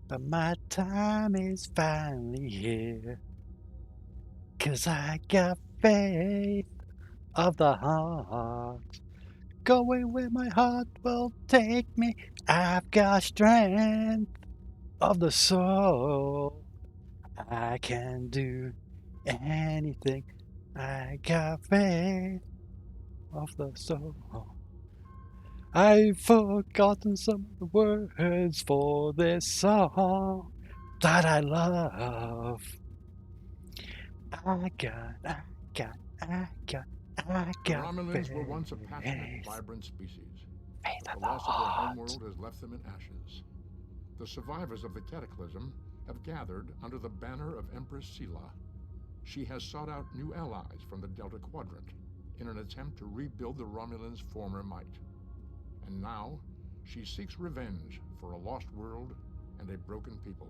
S1: but my time is finally here. 'Cause I got faith of the heart, going where my heart will take me. I've got strength of the soul, I can do anything. I got faith of the soul. I've forgotten some of the words for this song that I love. I got
S11: The Romulans were once a passionate,
S1: faith.
S11: vibrant species,
S1: Faith
S11: but
S1: of
S11: the
S1: the
S11: loss of their
S1: heart.
S11: homeworld has left them in ashes. The survivors of the cataclysm have gathered under the banner of Empress Sela. She has sought out new allies from the Delta Quadrant in an attempt to rebuild the Romulans' former might. And now, she seeks revenge for a lost world and a broken people.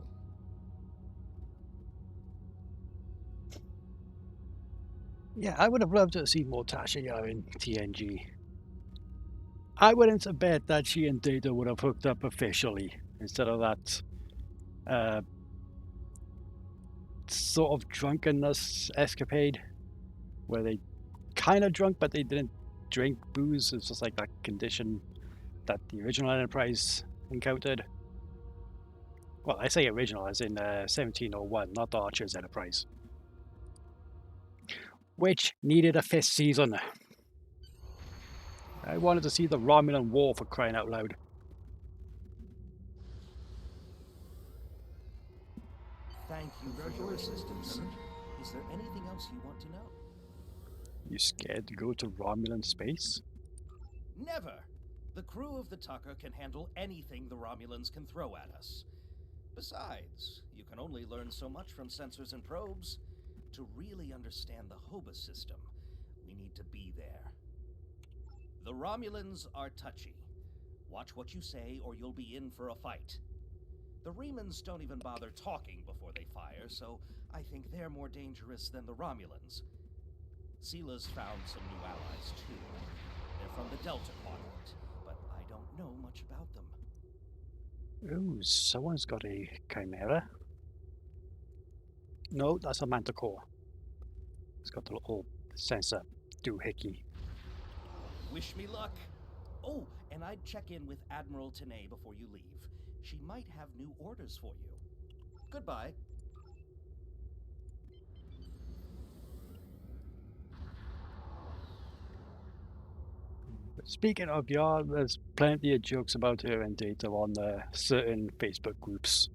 S1: Yeah, I would have loved to see more Tasha Yar in TNG. I wouldn't have bet that she and Data would have hooked up officially instead of that sort of drunkenness escapade where they kind of drunk but they didn't drink booze. It's just like that condition that the original Enterprise encountered. Well, I say original as in 1701, not the Archer's Enterprise, which needed a 5th season. I wanted to see the Romulan War, for crying out loud.
S10: Thank you for your assistance. Is there anything else you want to know?
S1: You scared to go to Romulan space?
S10: Never! The crew of the Tucker can handle anything the Romulans can throw at us. Besides, you can only learn so much from sensors and probes. To really understand the Hobus system, we need to be there. The Romulans are touchy. Watch what you say or you'll be in for a fight. The Remans don't even bother talking before they fire, so I think they're more dangerous than the Romulans. Sela's found some new allies, too. They're from the Delta Quadrant, but I don't know much about them.
S1: Ooh, someone's got a Chimera. No, that's a Manticore. It's got the little sensor doohickey.
S10: Wish me luck. Oh, and I'd check in with Admiral Tenay before you leave. She might have new orders for you. Goodbye.
S1: Speaking of Yar, there's plenty of jokes about her and Data on certain Facebook groups.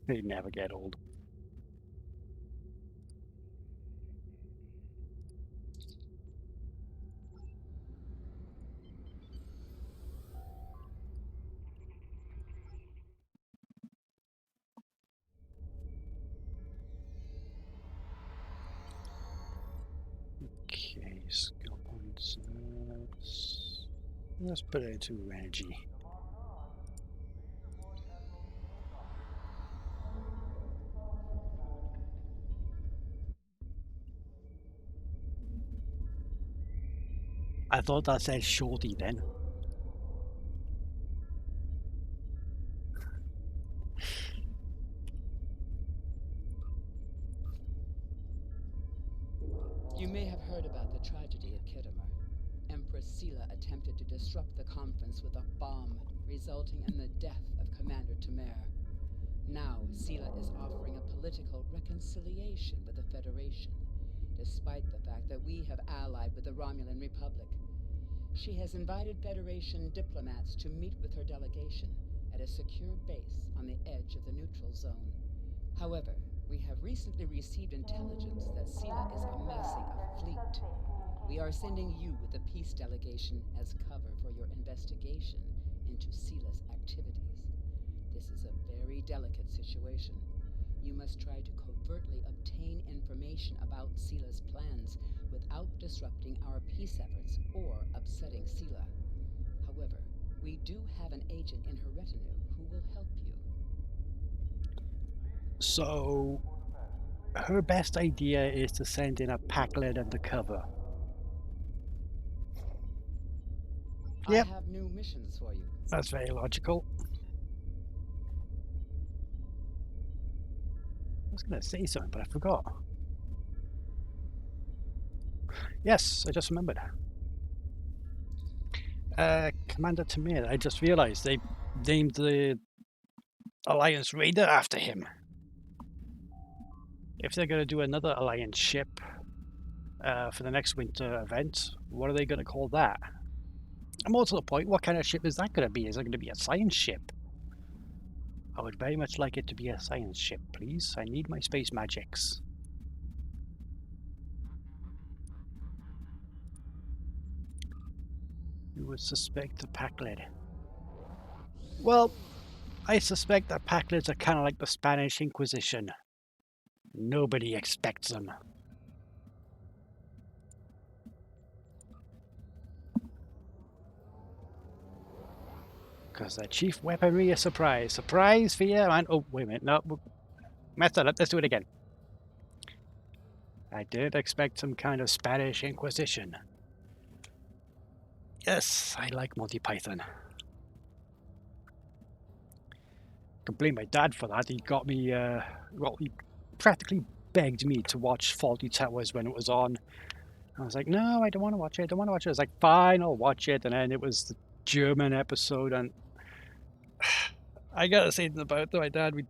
S1: They never get old. Okay, skill points. Let's put it into energy. I thought that said shorty then.
S6: You may have heard about the tragedy at Kittimer. Empress Sela attempted to disrupt the conference with a bomb, resulting in the death of Commander Tamer. Now, Sela is offering a political reconciliation with the Federation, despite the fact that we have allied with the Romulan Republic. She has invited Federation diplomats to meet with her delegation at a secure base on the edge of the neutral zone. However, we have recently received intelligence that Sela is amassing a fleet. We are sending you with the peace delegation as cover for your investigation into Sela's activities. This is a very delicate situation. You must try to covertly obtain information about Sela's plans without disrupting our peace efforts or upsetting Sela. However, we do have an agent in her retinue who will help you.
S1: So, her best idea is to send in a Packled undercover. Yep.
S6: I have new missions for you.
S1: That's very logical. I was going to say something, but I forgot. Yes, I just remembered. Commander Tamir, I just realized they named the Alliance Raider after him. if they're going to do another Alliance ship for the next winter event, what are they going to call that? And more to the point, what kind of ship is that going to be? Is it going to be a science ship? I would very much like it to be a science ship, please. I need my space magics. You would suspect the Packled. Well, I suspect that Packlids are kind of like the Spanish Inquisition. Nobody expects them. Because their chief weaponry is surprise. Surprise, fear, and... Oh, wait a minute. No, messed that up. Let's do it again. I did expect some kind of Spanish Inquisition. Yes, I like Monty Python. Can blame my dad for that. He got me, well, he practically begged me to watch Faulty Towers when it was on. I was like, no, I don't want to watch it. I don't want to watch it. I was like, fine, I'll watch it. And then it was the German episode, and I gotta say about my dad, we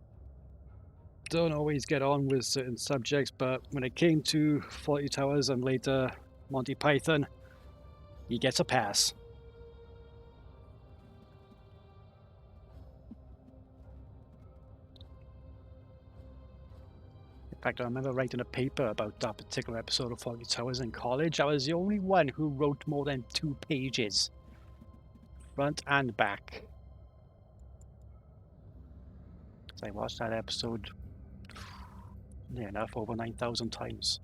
S1: don't always get on with certain subjects, but when it came to Faulty Towers and later Monty Python, he gets a pass. In fact, I remember writing a paper about that particular episode of Faulty Towers in college. I was the only one who wrote more than 2 pages, front and back. I watched that episode near enough over 9,000 times.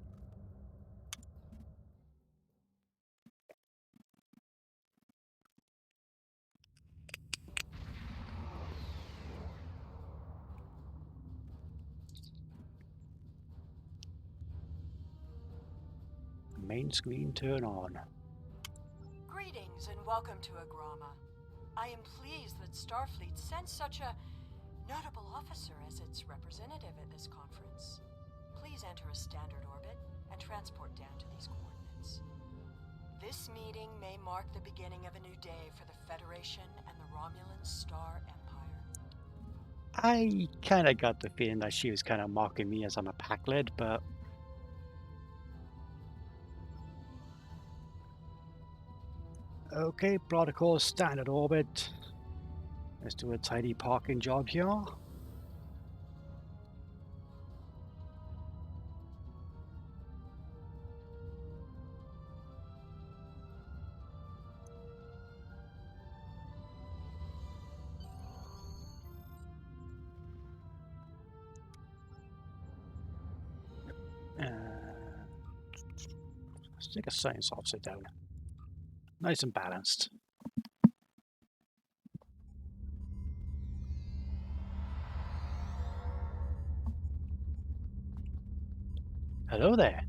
S1: Main screen turn on.
S12: Greetings and welcome to Agrama. I am pleased that Starfleet sent such a notable officer as its representative at this conference. Please enter a standard orbit and transport down to these coordinates. This meeting may mark the beginning of a new day for the Federation and the Romulan Star Empire.
S1: I kind of got the feeling that she was kind of mocking me as I'm a Packled, but... Okay, protocol standard orbit. Let's do a tidy parking job here. Let's take a science officer down. Nice and balanced. Hello there.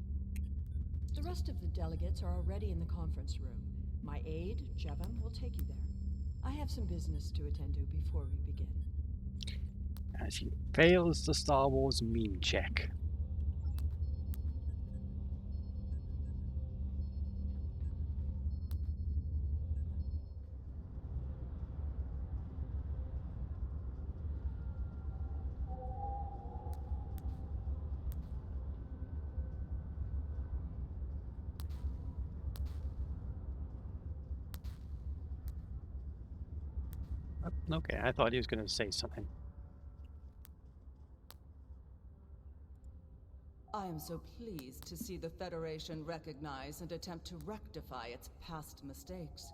S12: The rest of the delegates are already in the conference room. My aide, Jevem, will take you there. I have some business to attend to before we begin.
S1: As he fails the Star Wars meme check. Okay, I thought he was going to say something.
S13: I am so pleased to see the Federation recognize and attempt to rectify its past mistakes.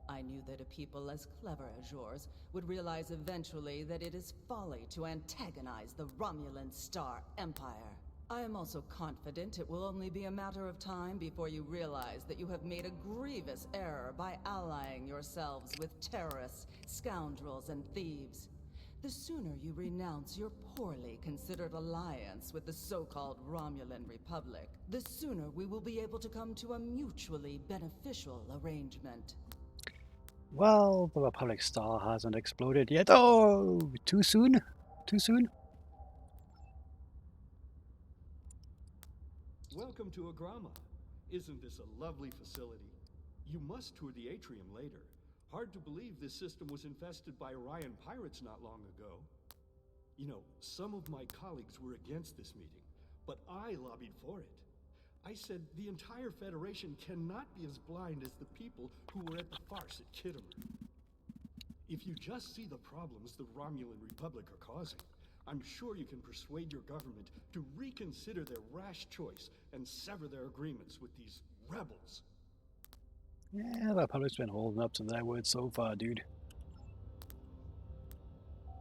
S13: I knew that a people as clever as yours would realize eventually that it is folly to antagonize the Romulan Star Empire. I am also confident it will only be a matter of time before you realize that you have made a grievous error by allying yourselves with terrorists, scoundrels, and thieves. The sooner you renounce your poorly considered alliance with the so-called Romulan Republic, the sooner we will be able to come to a mutually beneficial arrangement.
S1: Well, the Republic Star hasn't exploded yet. Oh, too soon? Too soon?
S14: Welcome to Agrama. Isn't this a lovely facility? You must tour the atrium later. Hard to believe this system was infested by Orion pirates not long ago. You know, some of my colleagues were against this meeting, but I lobbied for it. I said the entire Federation cannot be as blind as the people who were at the farce at Kittimer. If you just see the problems the Romulan Republic are causing, I'm sure you can persuade your government to reconsider their rash choice and sever their agreements with these rebels.
S1: Yeah, the public's been holding up to their word so far, dude.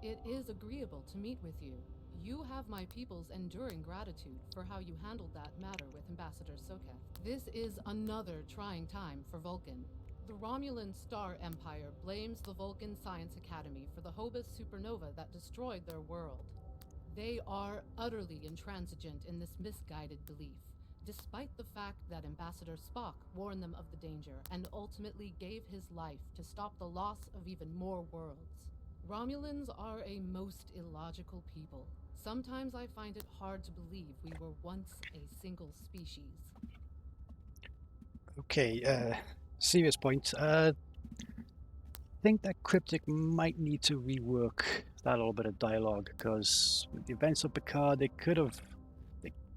S15: It is agreeable to meet with you. You have my people's enduring gratitude for how you handled that matter with Ambassador Soketh. This is another trying time for Vulcan. The Romulan Star Empire blames the Vulcan Science Academy for the Hobus supernova that destroyed their world. They are utterly intransigent in this misguided belief, despite the fact that Ambassador Spock warned them of the danger and ultimately gave his life to stop the loss of even more worlds. Romulans are a most illogical people. Sometimes I find it hard to believe we were once a single species.
S1: Okay, serious point. I think that Cryptic might need to rework that little bit of dialogue, because with the events of Picard, they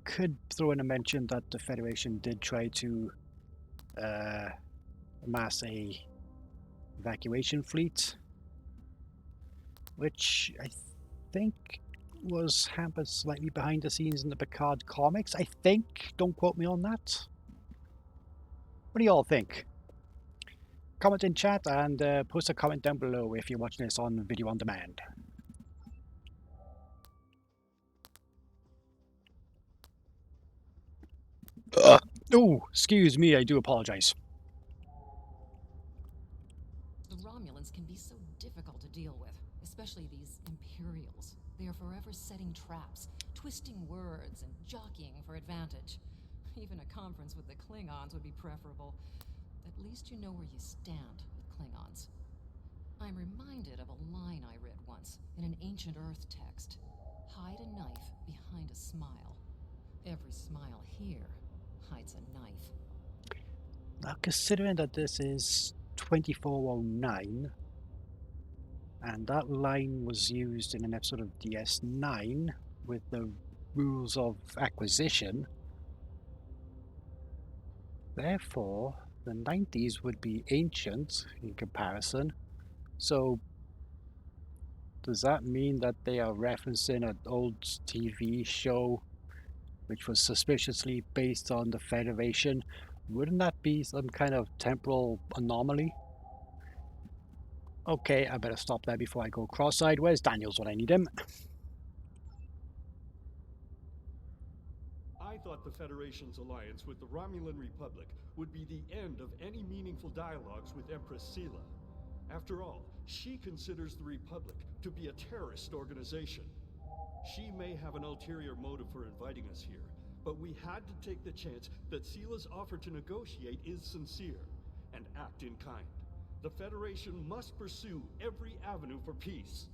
S1: could throw in a mention that the Federation did try to amass a evacuation fleet, which I think was hampered slightly behind the scenes in the Picard comics. I think. Don't quote me on that. What do you all think? Comment in chat and post a comment down below if you're watching this on video on demand. Oh, excuse me, I do apologize.
S16: The Romulans can be so difficult to deal with, especially these Imperials. They are forever setting traps, twisting words, and jockeying for advantage. Even a conference with the Klingons would be preferable. At least you know where you stand with Klingons. I'm reminded of a line I read once in an ancient Earth text. Hide a knife behind a smile. Every smile here hides a knife.
S1: Now, considering that this is 2409, and that line was used in an episode of DS9 with the rules of acquisition, therefore the 90s would be ancient in comparison. So does that mean that they are referencing an old TV show which was suspiciously based on the Federation? Wouldn't that be some kind of temporal anomaly? Okay, I better stop there before I go cross-eyed. Where's Daniels when I need him?
S14: I thought the Federation's alliance with the Romulan Republic would be the end of any meaningful dialogues with Empress Sela. After all, she considers the Republic to be a terrorist organization. She may have an ulterior motive for inviting us here, but we had to take the chance that Sela's offer to negotiate is sincere, and act in kind. The Federation must pursue every avenue for peace.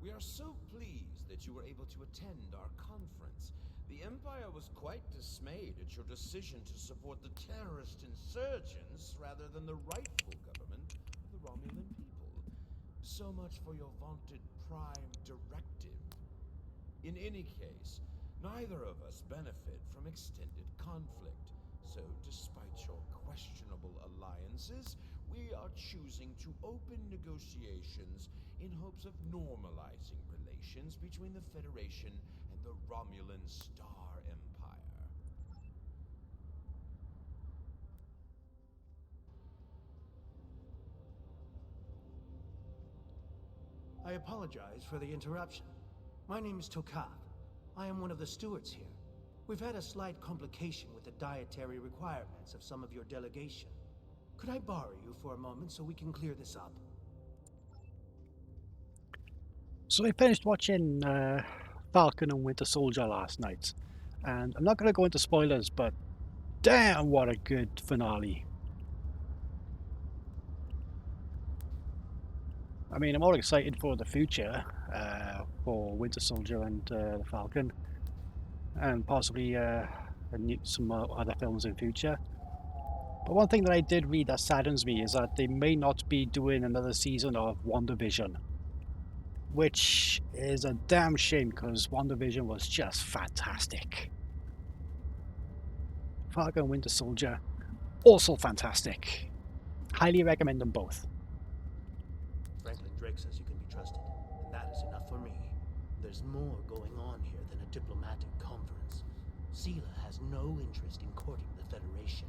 S17: We are so pleased that you were able to attend our conference. The Empire was quite dismayed at your decision to support the terrorist insurgents rather than the rightful government of the Romulan people. So much for your vaunted Prime Directive. In any case, neither of us benefit from extended conflict, so despite your questionable alliances, we are choosing to open negotiations in hopes of normalizing relations between the Federation and the Romulan Star Empire.
S18: I apologize for the interruption. My name is Tokav. I am one of the stewards here. We've had a slight complication with the dietary requirements of some of your delegation. Could I borrow you for a moment so we can clear this up?
S1: So I finished watching Falcon and Winter Soldier last night, and I'm not going to go into spoilers, but damn, what a good finale. I mean, I'm all excited for the future for Winter Soldier and the Falcon, and possibly some other films in future. But one thing that I did read that saddens me is that they may not be doing another season of WandaVision. which is a damn shame because WandaVision was just fantastic. Falcon and Winter Soldier, also fantastic. Highly recommend them both.
S18: Franklin Drake says you can be trusted, and that is enough for me. There's more going on here than a diplomatic conference. Sela has no interest in courting the Federation.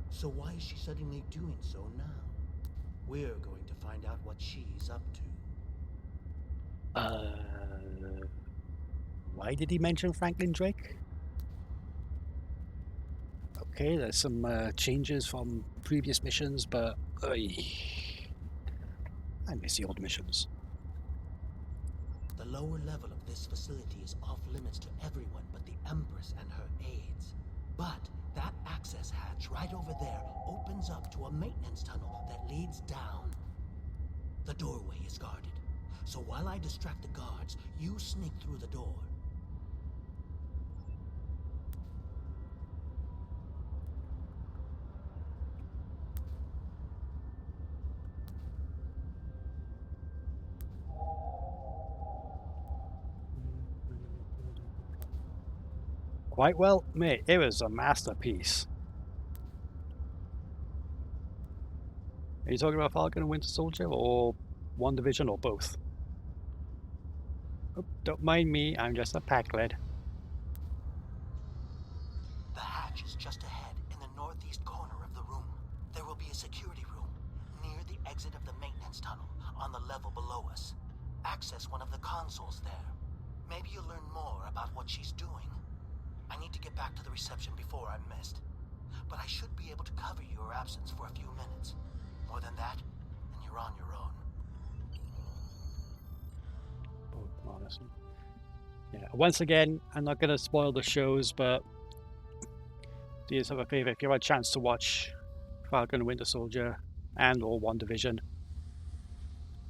S18: So why is she suddenly doing so now? We're going to find out what she's up to.
S1: Why did he mention Franklin Drake? Okay, there's some changes from previous missions, but I miss the old missions.
S18: The lower level of this facility is off limits to everyone but the Empress and her aides. But that access hatch right over there opens up to a maintenance tunnel that leads down. The doorway is guarded, so while I distract the guards, you sneak through the door.
S1: Quite well, mate. It was a masterpiece. Are you talking about Falcon and Winter Soldier or WandaVision or both? Oh, don't mind me, I'm just a Packled.
S18: The hatch is just ahead in the northeast corner of the room. There will be a security room near the exit of the maintenance tunnel on the level below us. Access one of the consoles there. Maybe you'll learn more about what she's doing. I need to get back to the reception before I'm missed. But I should be able to cover your absence for a few minutes. More than that, and you're on your own.
S1: Oh, honestly. Yeah. Once again, I'm not going to spoil the shows, but do yourself a favor if you have a chance to watch Falcon and Winter Soldier and or WandaVision,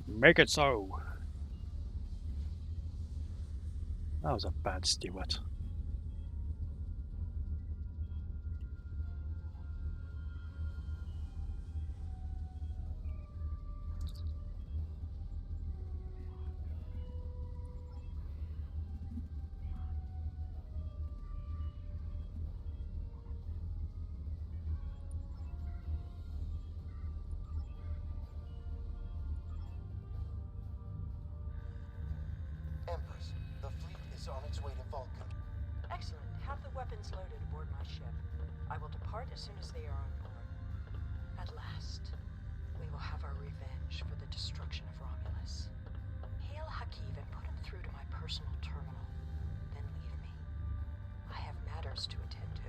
S1: make it so. That was a bad Stewart.
S18: Empress, the fleet is on its way to Vulcan.
S12: Excellent. Have the weapons loaded aboard my ship. I will depart as soon as they are on board. At last, we will have our revenge for the destruction of Romulus. Hail Hakiv and put him through to my personal terminal. Then leave me. I have matters to attend to.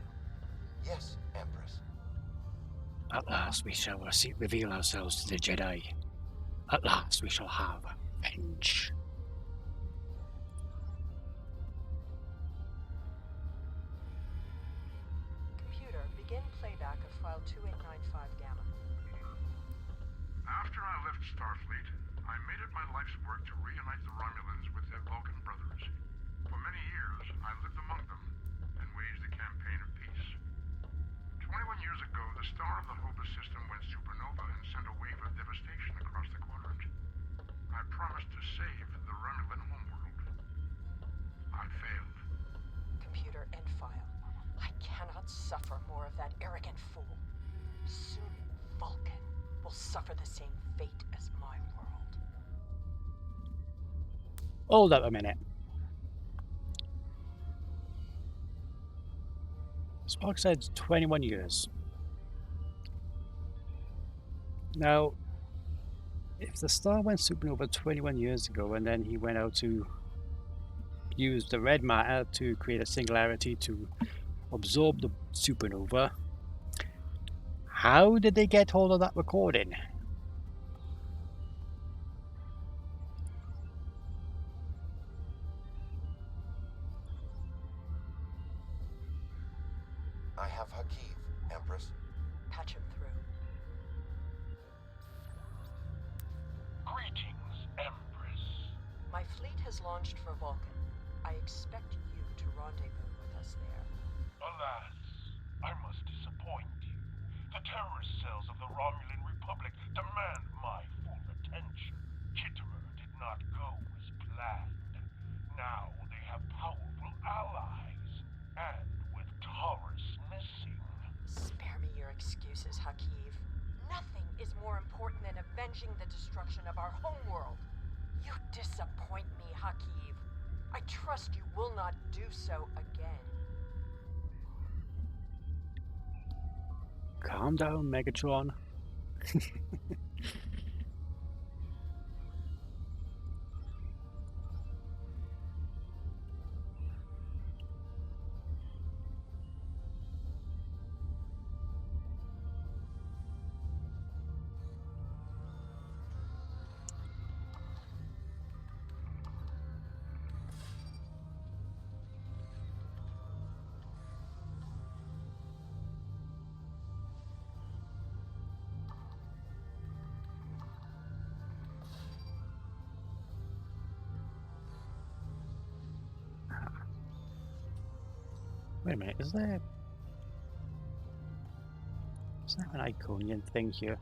S18: Yes, Empress.
S1: At last we shall reveal ourselves to the Jedi. At last we shall have revenge.
S12: Computer, begin playback of file 2895 Gamma.
S11: After I left Starfleet, I made it my life's work to reunite the Romulans with their Vulcan brothers. For many years, I lived among them and waged a campaign of peace. 21 years ago, the star of the Hobus system went supernova and sent a wave of devastation across the quadrant. I promised to save the Romulan homeworld. I failed.
S12: Computer, end file. I cannot suffer more of that arrogant fool. Soon, Vulcan will suffer the same fate as my world.
S1: Hold up a minute. Spock said 21 years. Now, if the star went supernova 21 years ago and then he went out to use the red matter to create a singularity to absorb the supernova, how did they get hold of that recording?
S18: I have Hakiv, Empress.
S12: Patch him through.
S7: Greetings, Empress.
S12: My fleet has launched for Vulcan. I expect you to rendezvous with us there.
S7: Alas, I must disappoint you. The terrorist cells of the Romulan Republic demand my full attention. Kitterer did not go as
S12: homeworld. You disappoint me, Hakiv. I trust you will not do so again.
S1: Calm down, Megatron. Wait a minute, is there an Iconian thing here?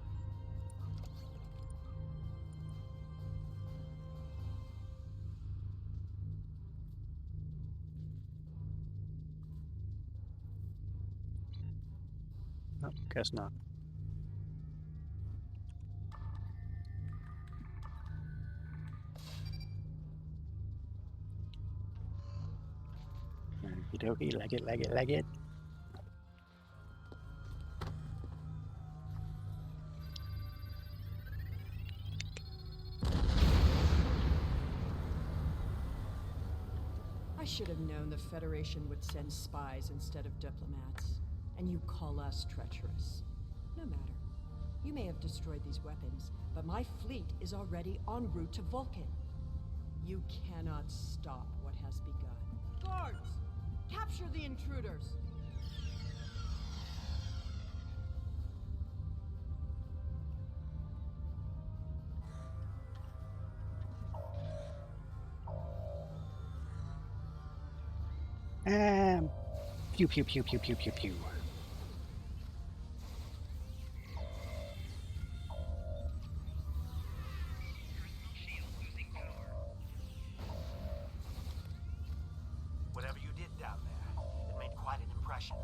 S1: No, guess not. Okie dokie, leg it, leg it, leg it.
S12: I should have known the Federation would send spies instead of diplomats. And you call us treacherous. No matter. You may have destroyed these weapons, but my fleet is already en route to Vulcan. You cannot stop what has begun. Guards! Capture the intruders!
S1: Pew pew pew pew pew pew pew.
S18: Whatever you did down there, it made quite an impression.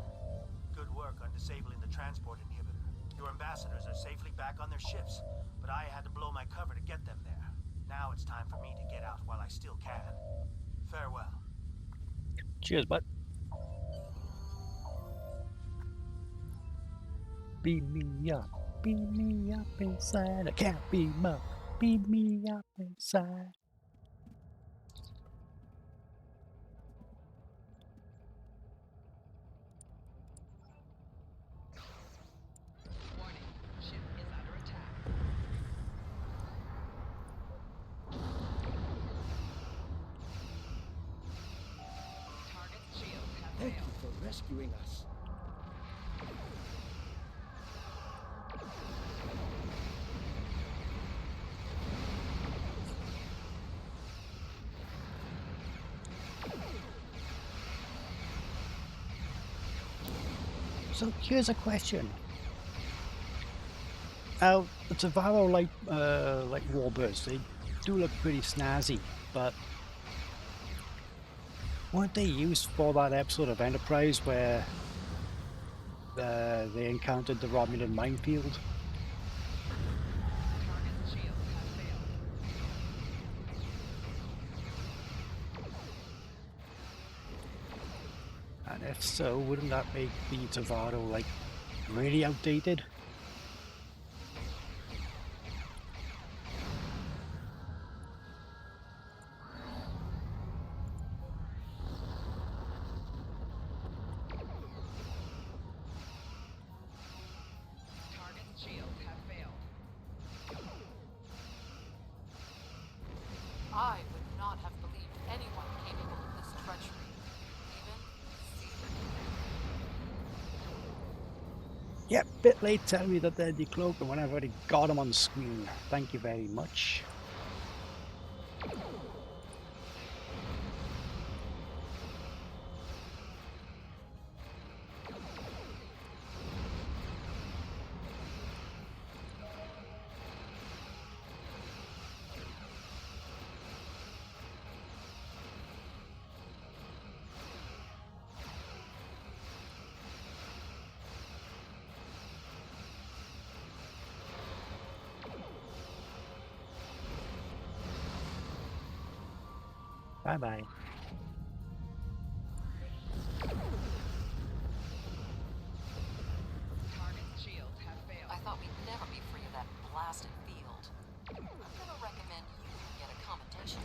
S18: Good work on disabling the transport inhibitor. Your ambassadors are safely back on their ships, but I had to blow my cover to get them there. Now it's time for me to get out while I still can. Farewell.
S1: Cheers, bud. Beat me up inside. I can't beam up. Beat me up inside.
S18: Thank you for rescuing us.
S1: So here's a question. Now, the Tavaro like warbirds, they do look pretty snazzy, but weren't they used for that episode of Enterprise where they encountered the Romulan minefield? And if so, wouldn't that make the Tavaro like really outdated?
S15: I would not have believed anyone capable of this treachery.
S1: Yep, bit late telling me that they're decloaked when I've already got them on the screen. Thank you very much. Bye-bye.
S16: I thought we'd never be free of that blasted field. I'm gonna recommend you get a commendation.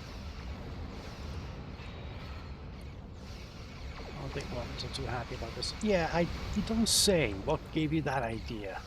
S1: I don't think Robbins are too happy about this. Yeah, you don't say. What gave you that idea?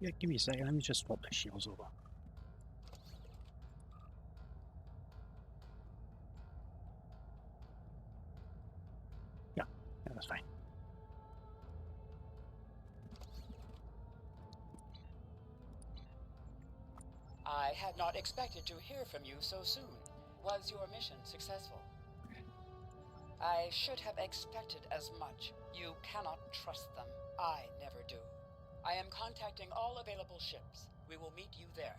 S1: Yeah, give me a second. Let me just swap the shields over. Yeah, that's fine.
S19: I had not expected to hear from you so soon. Was your mission successful? I should have expected as much. You cannot trust them. I never do. I am contacting all available ships. We will meet you there.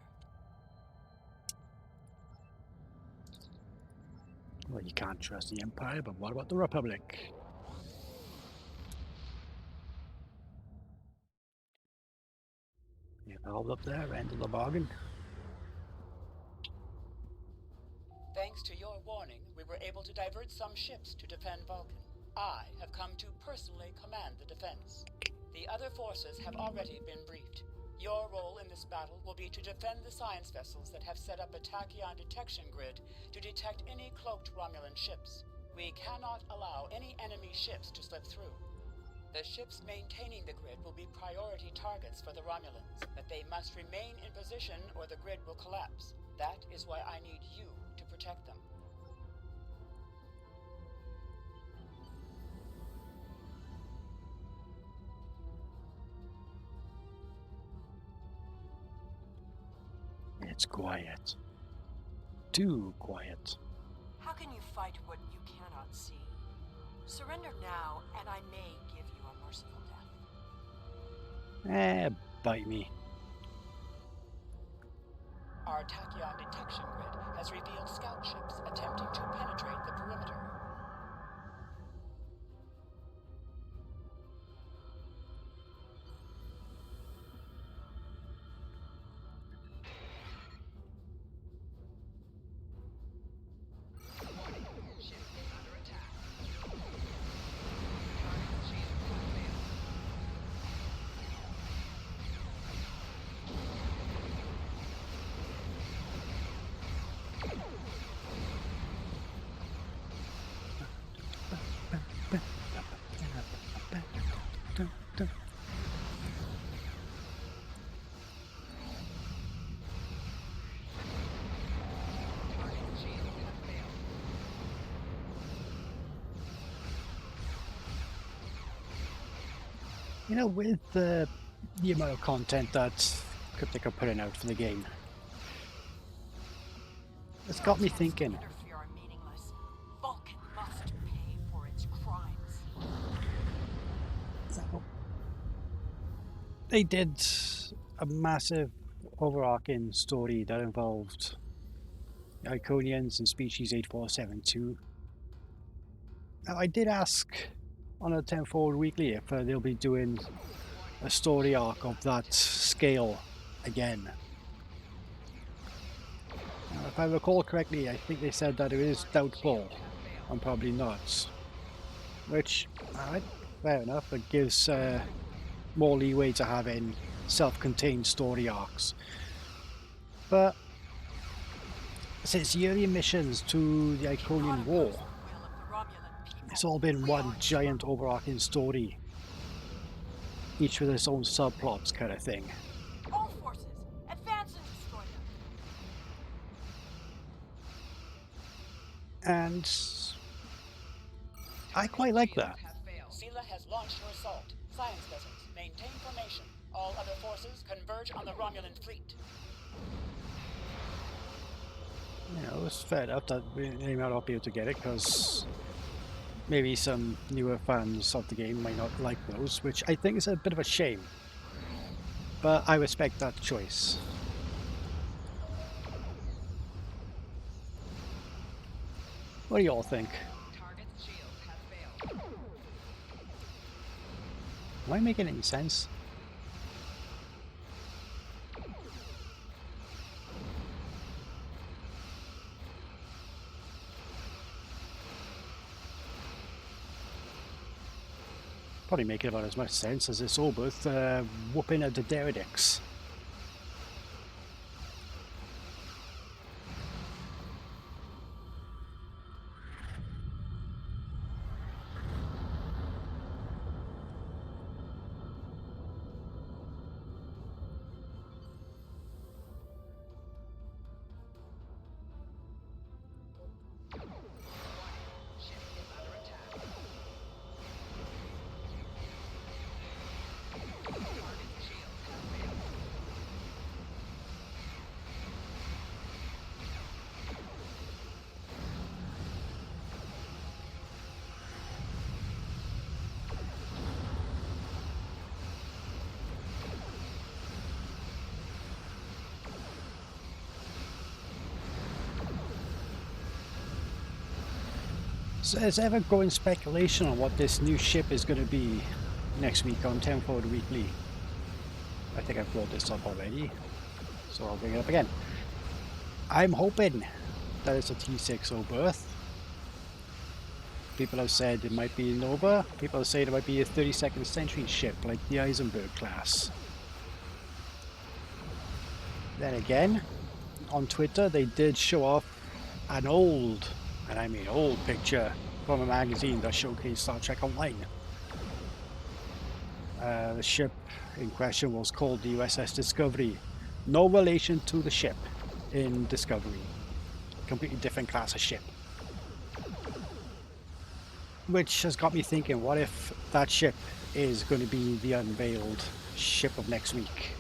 S1: Well, you can't trust the Empire, but what about the Republic? You hold up there, end of the bargain.
S19: Thanks to your warning, we were able to divert some ships to defend Vulcan. I have come to personally command the defense. The other forces have already been briefed. Your role in this battle will be to defend the science vessels that have set up a tachyon detection grid to detect any cloaked Romulan ships. We cannot allow any enemy ships to slip through. The ships maintaining the grid will be priority targets for the Romulans, but they must remain in position or the grid will collapse. That is why I need you to protect them.
S1: It's quiet. Too quiet.
S12: How can you fight what you cannot see? Surrender now, and I may give you a merciful death.
S1: Bite me.
S19: Our tachyon detection grid has revealed scout ships attempting to penetrate the perimeter.
S1: You know, with the amount of content that Cryptic are putting out for the game, it's got me thinking.
S12: Interfere are meaningless. Vulcan must pay for its crimes.
S1: They did a massive overarching story that involved Iconians and Species 8472. Now, I did ask on a 10 Forward Weekly if they'll be doing a story arc of that scale again. If I recall correctly, I think they said that it is doubtful and probably not. Which, alright, fair enough, it gives more leeway to having self-contained story arcs. But since the early missions to the Iconian War, it's all been one giant overarching story, each with its own subplots kind of thing.
S12: All forces, advance and destroy
S1: And I quite like that.
S19: Sela has launched her assault. Science vessels, maintain formation. All other forces converge on the Romulan fleet.
S1: You know, it's fair enough that they may not be able to get it because maybe some newer fans of the game might not like those, which I think is a bit of a shame. But I respect that choice. What do you all think? Am I making any sense? Probably making about as much sense as this Oberth whooping at the Deredix. So there's ever growing speculation on what this new ship is going to be next week on 10 Forward Weekly. I think I've brought this up already, so I'll bring it up again. I'm hoping that it's a T6 Oberth. People have said it might be an Ober. People have said it might be a 32nd century ship like the Eisenberg class. Then again, on Twitter they did show off an old, and I mean old, picture from a magazine that showcased Star Trek Online. The ship in question was called the USS Discovery. No relation to the ship in Discovery. Completely different class of ship. Which has got me thinking, what if that ship is going to be the unveiled ship of next week?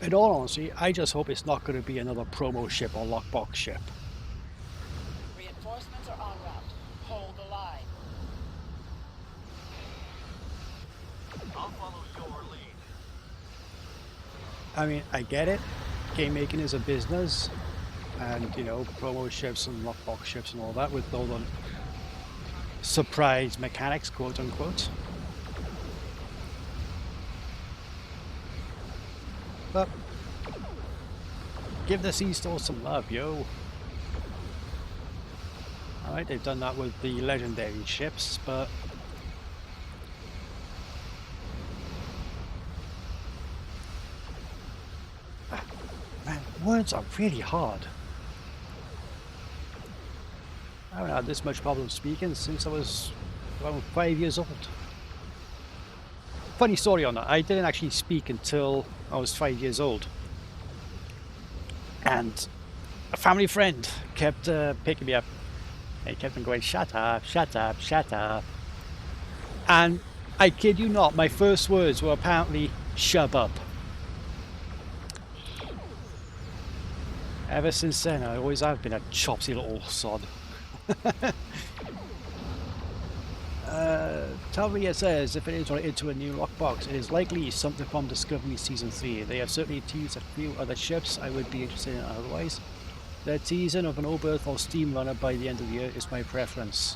S1: In all honesty, I just hope it's not going to be another promo ship or lockbox ship.
S19: Reinforcements are en route. Hold the line.
S8: I'll follow your lead.
S1: I mean, I get it. Game making is a business, and you know, promo ships and lockbox ships and all that with all the surprise mechanics, quote unquote. But give the Sea Store some love, yo. Alright, they've done that with the legendary ships, but man, words are really hard. I haven't had this much problem speaking since I was around 5 years old. Funny story on that, I didn't actually speak until I was 5 years old. And a family friend kept picking me up. He kept on going, shut up, shut up, shut up. And I kid you not, my first words were apparently, shut up. Ever since then, I always have been a chopsy little sod. Talia says, if it is related to a new lockbox, it is likely something from Discovery Season 3. They have certainly teased a few other ships I would be interested in otherwise. Their teasing of an Oberth or Steam Runner by the end of the year is my preference.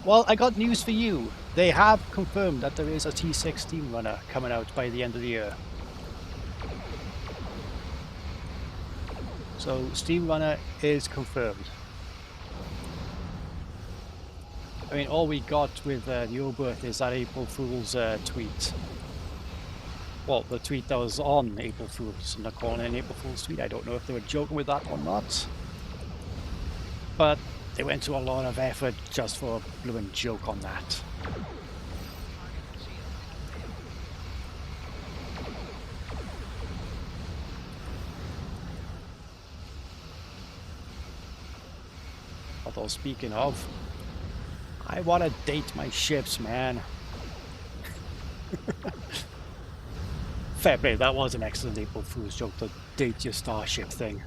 S1: Well, I got news for you. They have confirmed that there is a T6 Steam Runner coming out by the end of the year. So, Steam Runner is confirmed. I mean, all we got with the Oberth is that April Fool's tweet. Well, the tweet that was on April Fool's, and they're calling it an April Fool's tweet. I don't know if they were joking with that or not. But they went to a lot of effort just for a blooming joke on that. Although speaking of, I want to date my ships, man. Fair play, that was an excellent April Fool's joke, the date your starship thing.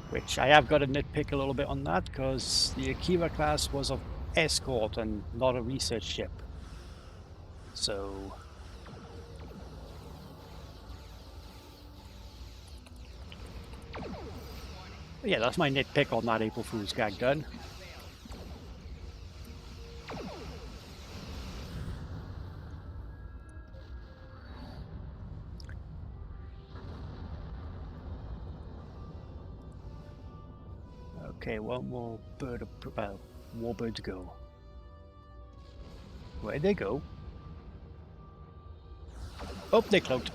S1: Which I have got to nitpick a little bit on that, because the Akira class was of escort and not a research ship. So... yeah, that's my nitpick on that April Fool's gag done. Okay, one more bird, warbird to go. Where'd they go? Oh, they cloaked.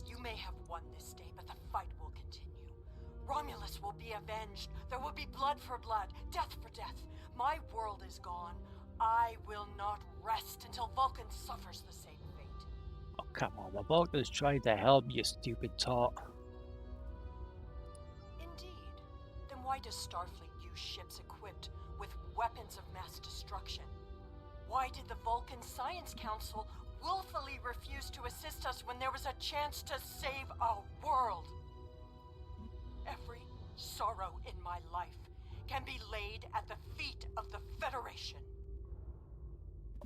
S12: You may have won this day, but the fight will continue. Romulus will be avenged. There will be blood for blood, death for death. My world is gone. I will not rest until Vulcan suffers the same fate.
S1: Oh, come on, the Vulcans tried to help, you stupid tot.
S12: Indeed. Then why does Starfleet use ships equipped with weapons of mass destruction? Why did the Vulcan Science Council willfully refuse to assist us when there was a chance to save our world? Every sorrow in my life can be laid at the feet of the Federation.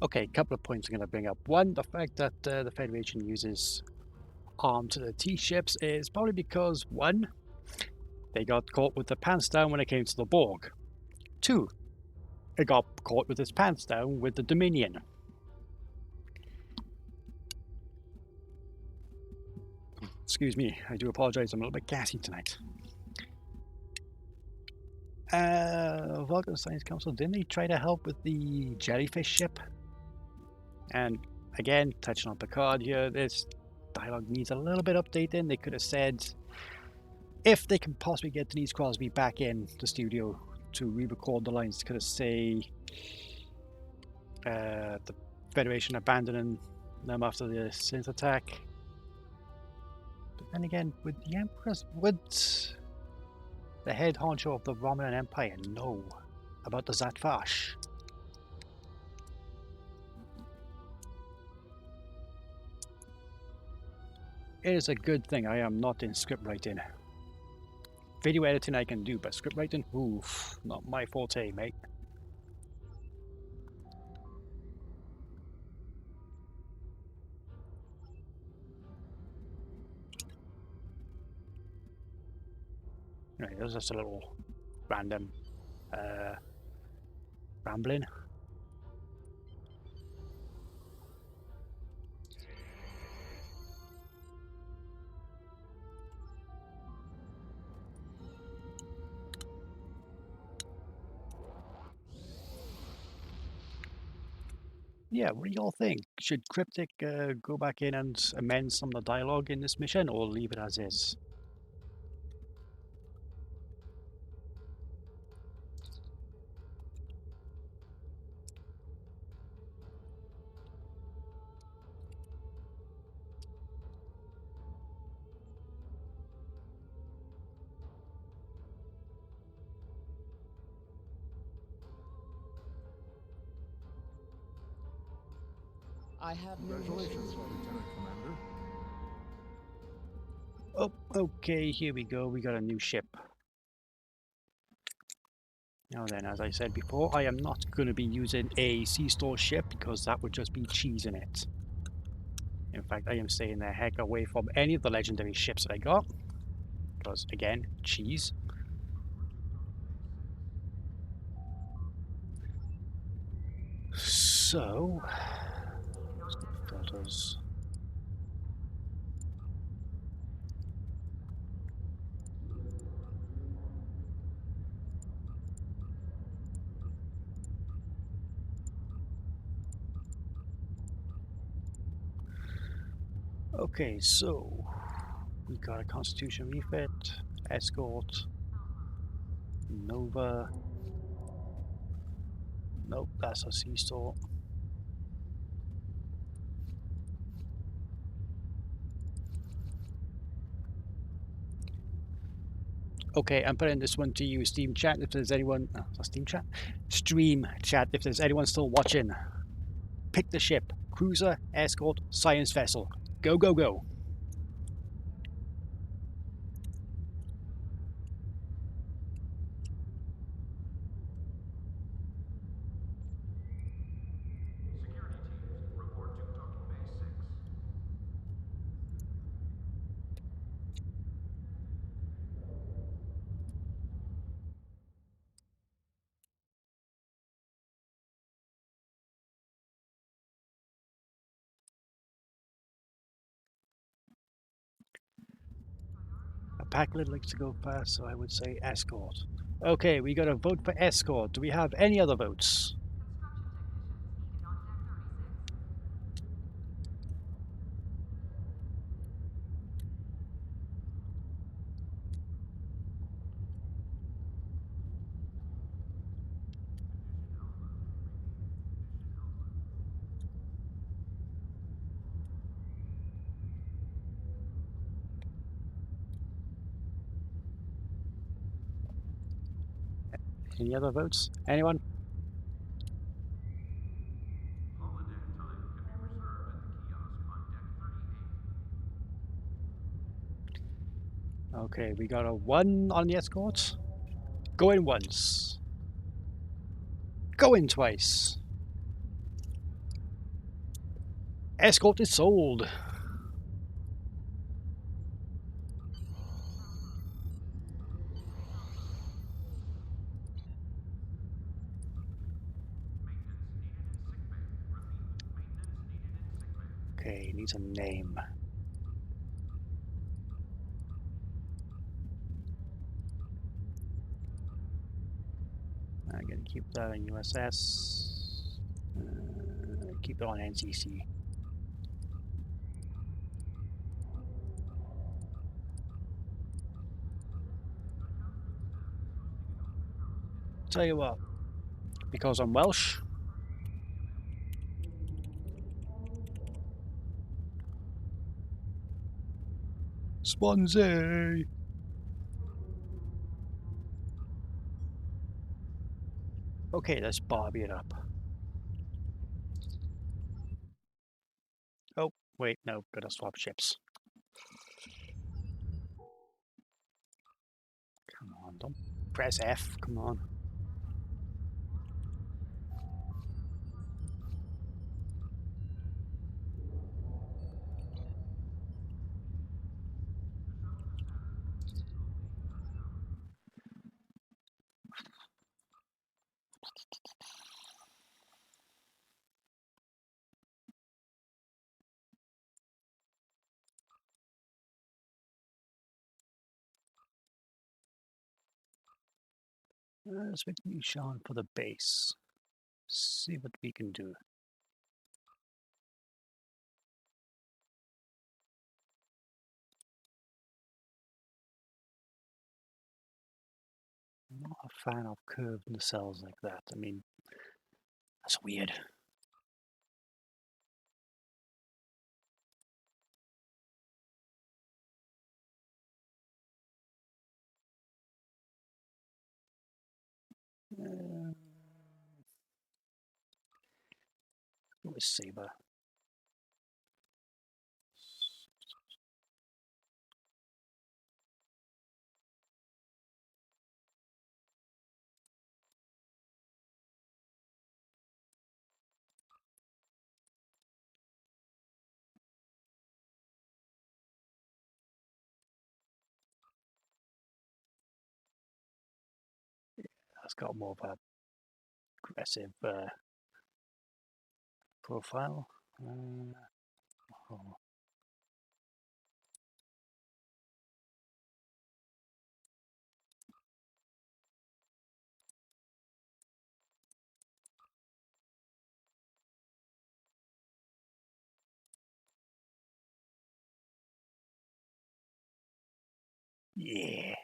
S1: Okay, a couple of points I'm going to bring up. One, the fact that the Federation uses armed to the T-ships is probably because, one, they got caught with their pants down when it came to the Borg. Two, it got caught with its pants down with the Dominion. Excuse me, I do apologize, I'm a little bit gassy tonight. Vulcan Science Council, didn't they try to help with the jellyfish ship? And again, touching on Picard here, this dialogue needs a little bit updating. They could have said, if they can possibly get Denise Crosby back in the studio to re-record the lines, could have say the Federation abandoning them after the synth attack. But then again, would the Empress, would the head honcho of the Romulan Empire know about the Zhat Vash? It is a good thing I am not in script writing. Video editing I can do, but script writing, oof, not my forte, mate. Anyway, that was just a little random rambling. Yeah, what do y'all think? Should Cryptic go back in and amend some of the dialogue in this mission, or leave it as is?
S6: I have
S11: Congratulations, Lieutenant Commander.
S1: Oh, Okay, here we go. We got a new ship. Now then, as I said before, I am not going to be using a C-store ship because that would just be cheese in it. In fact, I am staying the heck away from any of the legendary ships that I got. Because, again, cheese. So... filters. Okay, so... we got a Constitution refit, Escort, Nova. Nope, that's a C-store. Okay, I'm putting this one to you, Steam Chat, if there's anyone... not Steam Chat? Stream Chat, if there's anyone still watching. Pick the ship. Cruiser, Escort, Science Vessel. Go, go, go. A Packled likes to go fast, so I would say Escort. Okay, we got a vote for Escort. Do we have any other votes? Any other votes? Anyone? Okay, we got a 1 on the Escort. Going once. Going twice. Escort is sold. Okay, needs a name. I'm gonna keep that on USS. Keep it on NCC. Tell you what, because I'm Welsh. Swansea. Okay, let's Barbie it up. Oh, wait, no, gotta swap ships. Come on, don't press F, come on. Let's make Sean for the base. See what we can do. I'm not a fan of curved nacelles like that. I mean, that's weird. Go with Saber. That's got more of a aggressive profile. Oh. Yeah.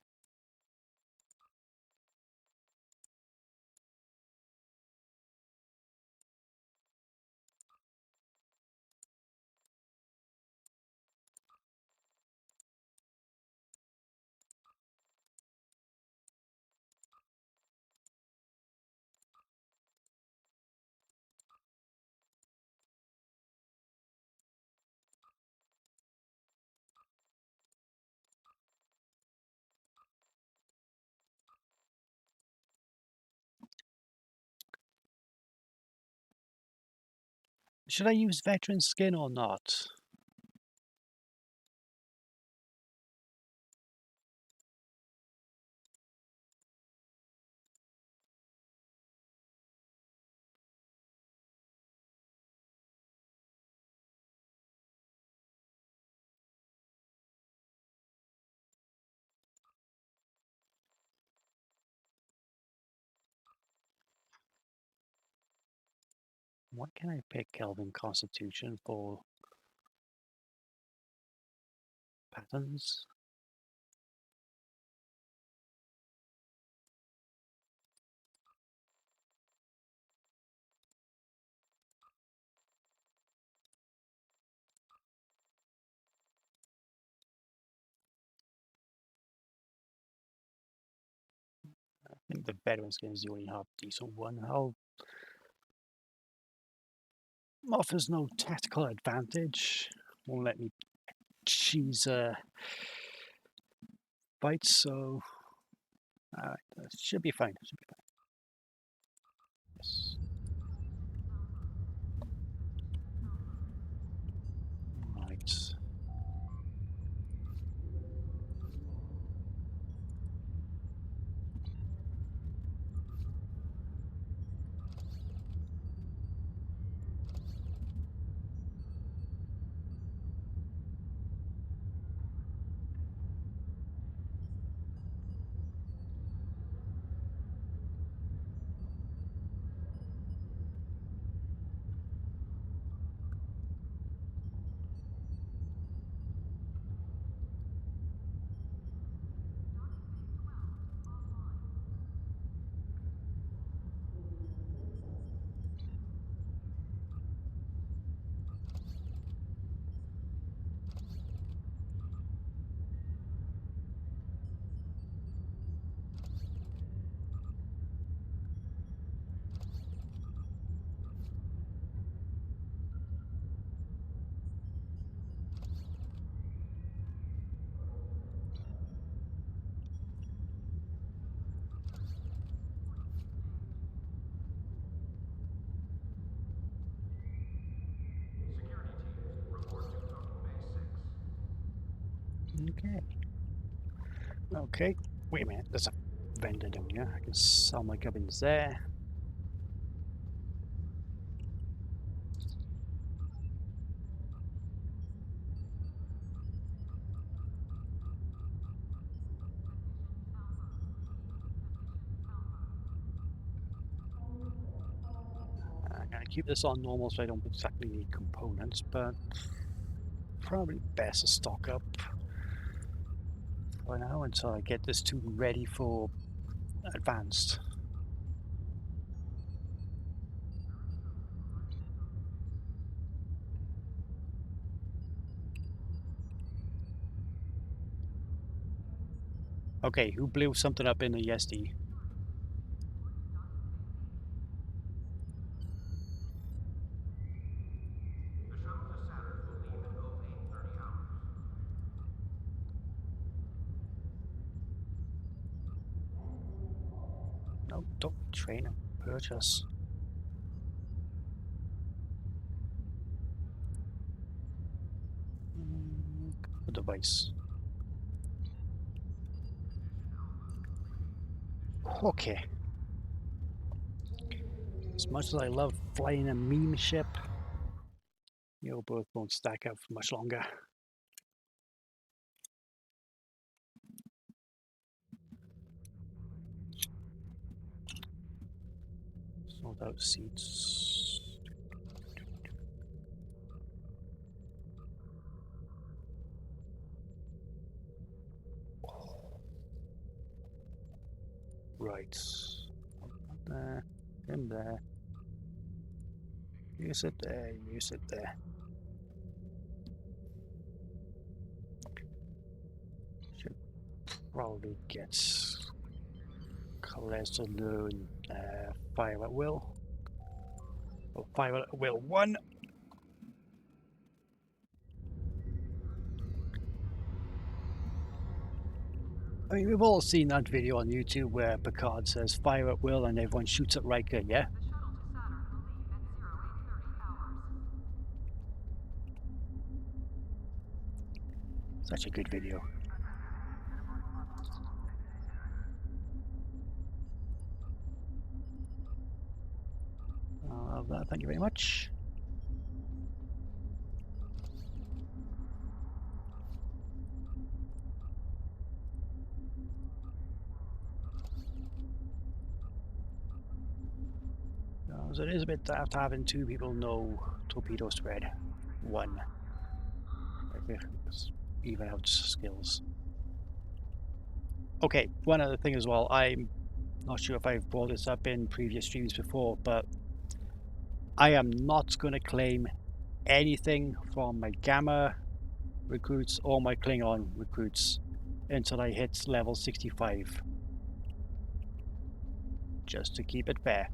S1: Should I use veteran skin or not? What can I pick? Kelvin Constitution for patterns? I think the veteran skin is the only half decent one. Offers no tactical advantage. Won't let me cheese bites, so that should be fine. Should be fine. Yes. Right. Okay. Okay. Wait a minute. There's a vendor down here. I can sell my gubbins there. I'm going to keep this on normal so I don't exactly need components, but probably best to stock up for now until I get this tool ready for advanced. Okay, who blew something up in the ESD? No, don't train and purchase. The device. Okay. As much as I love flying a meme ship, you both won't stack up for much longer. Sort out seats. Right. There. Him there. You sit there. You sit there. Should probably get Collector Loan Fire at Will. Or Fire at Will 1. I mean, we've all seen that video on YouTube where Picard says fire at will and everyone shoots at Riker, yeah? Such a good video. I'll have that, thank you very much. So it is a bit daft having two people know torpedo spread. One. Even out skills. Okay, one other thing as well. I'm not sure if I've brought this up in previous streams before, but I am not going to claim anything from my Gamma recruits or my Klingon recruits until I hit level 65. Just to keep it fair.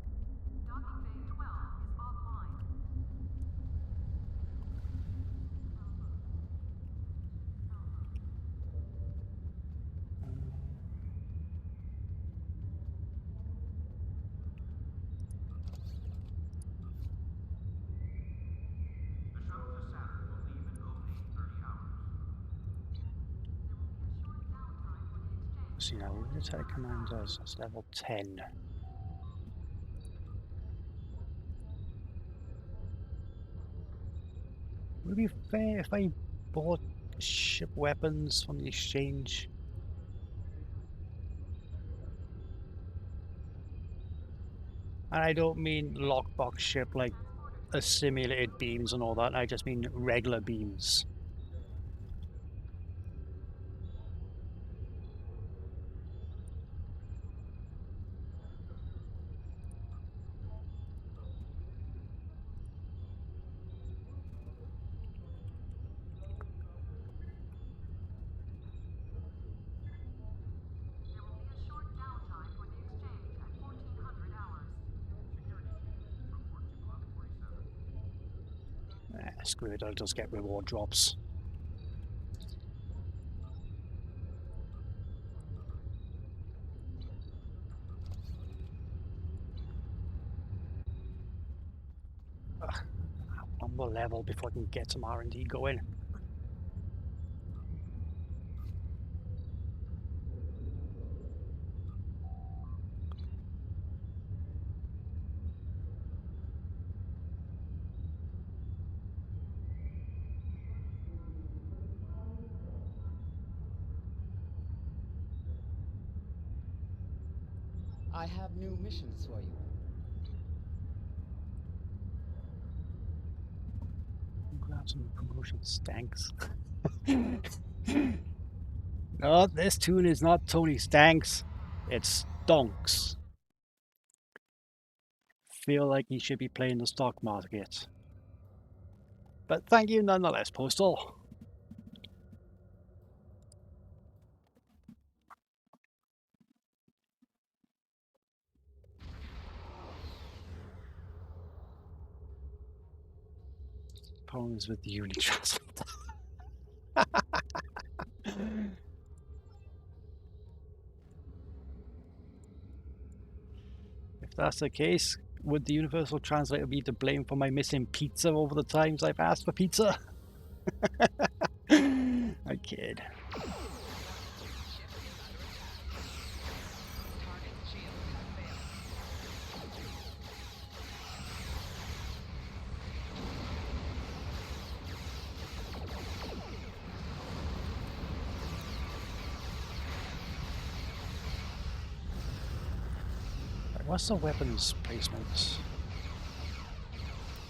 S1: See now, what the telecommand does, it's level 10. Would it be fair if I bought ship weapons from the exchange? And I don't mean lockbox ship like assimilated beams and all that, I just mean regular beams. Screw it, I'll just get reward drops. One more level before I can get some R&D going.
S19: I have new missions for you.
S1: Grab some promotion Stanks. No, this tune is not Tony Stanks. It's Stonks. Feel like he should be playing the stock market. But thank you nonetheless, Postal. Problems with the unit translator. If that's the case, would the universal translator be to blame for my missing pizza over the times I've asked for pizza? I kid. What's the weapons placement?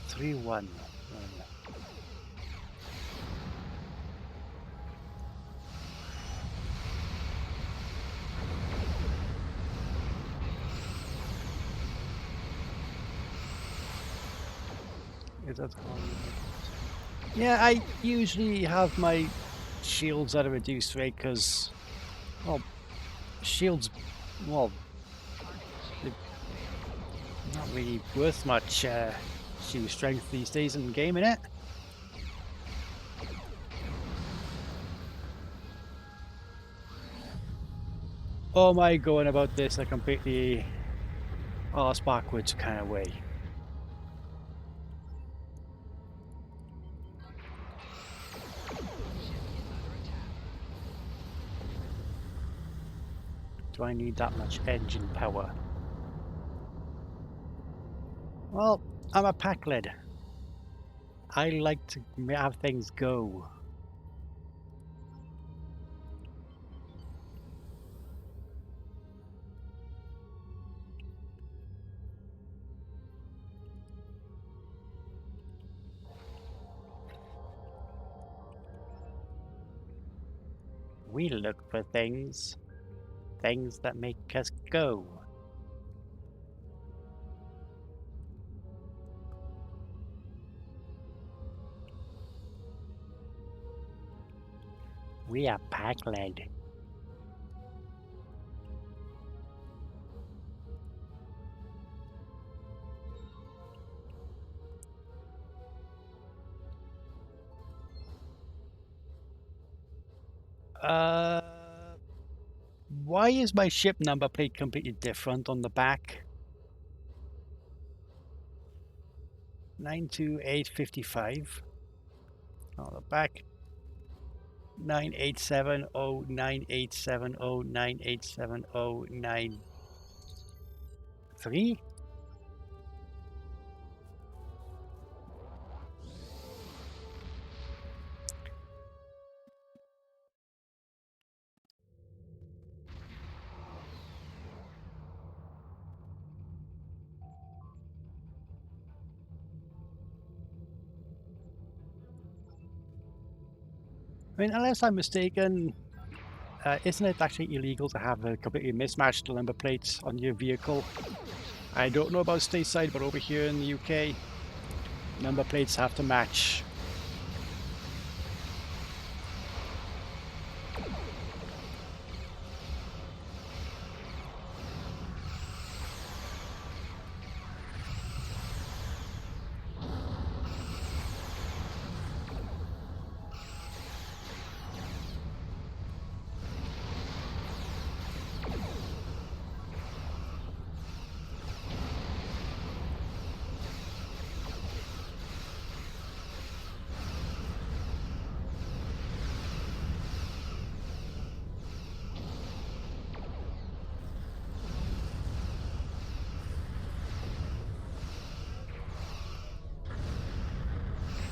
S1: 3-1. Is that how yeah, I usually have my shields at a reduced rate because, well, shields, well, they're not really worth much shield strength these days in the game, innit? Or am I going about this a completely arse backwards kind of way? Do I need that much engine power? Well, I'm a pack lid. I like to have things go. We look for things that make us go. We are pack led. Why is my ship number plate completely different on the back? 92855. On the back, 9870, 9870, 987093. I mean, unless I'm mistaken, isn't it actually illegal to have a completely mismatched number plates on your vehicle? I don't know about stateside, but over here in the UK, number plates have to match.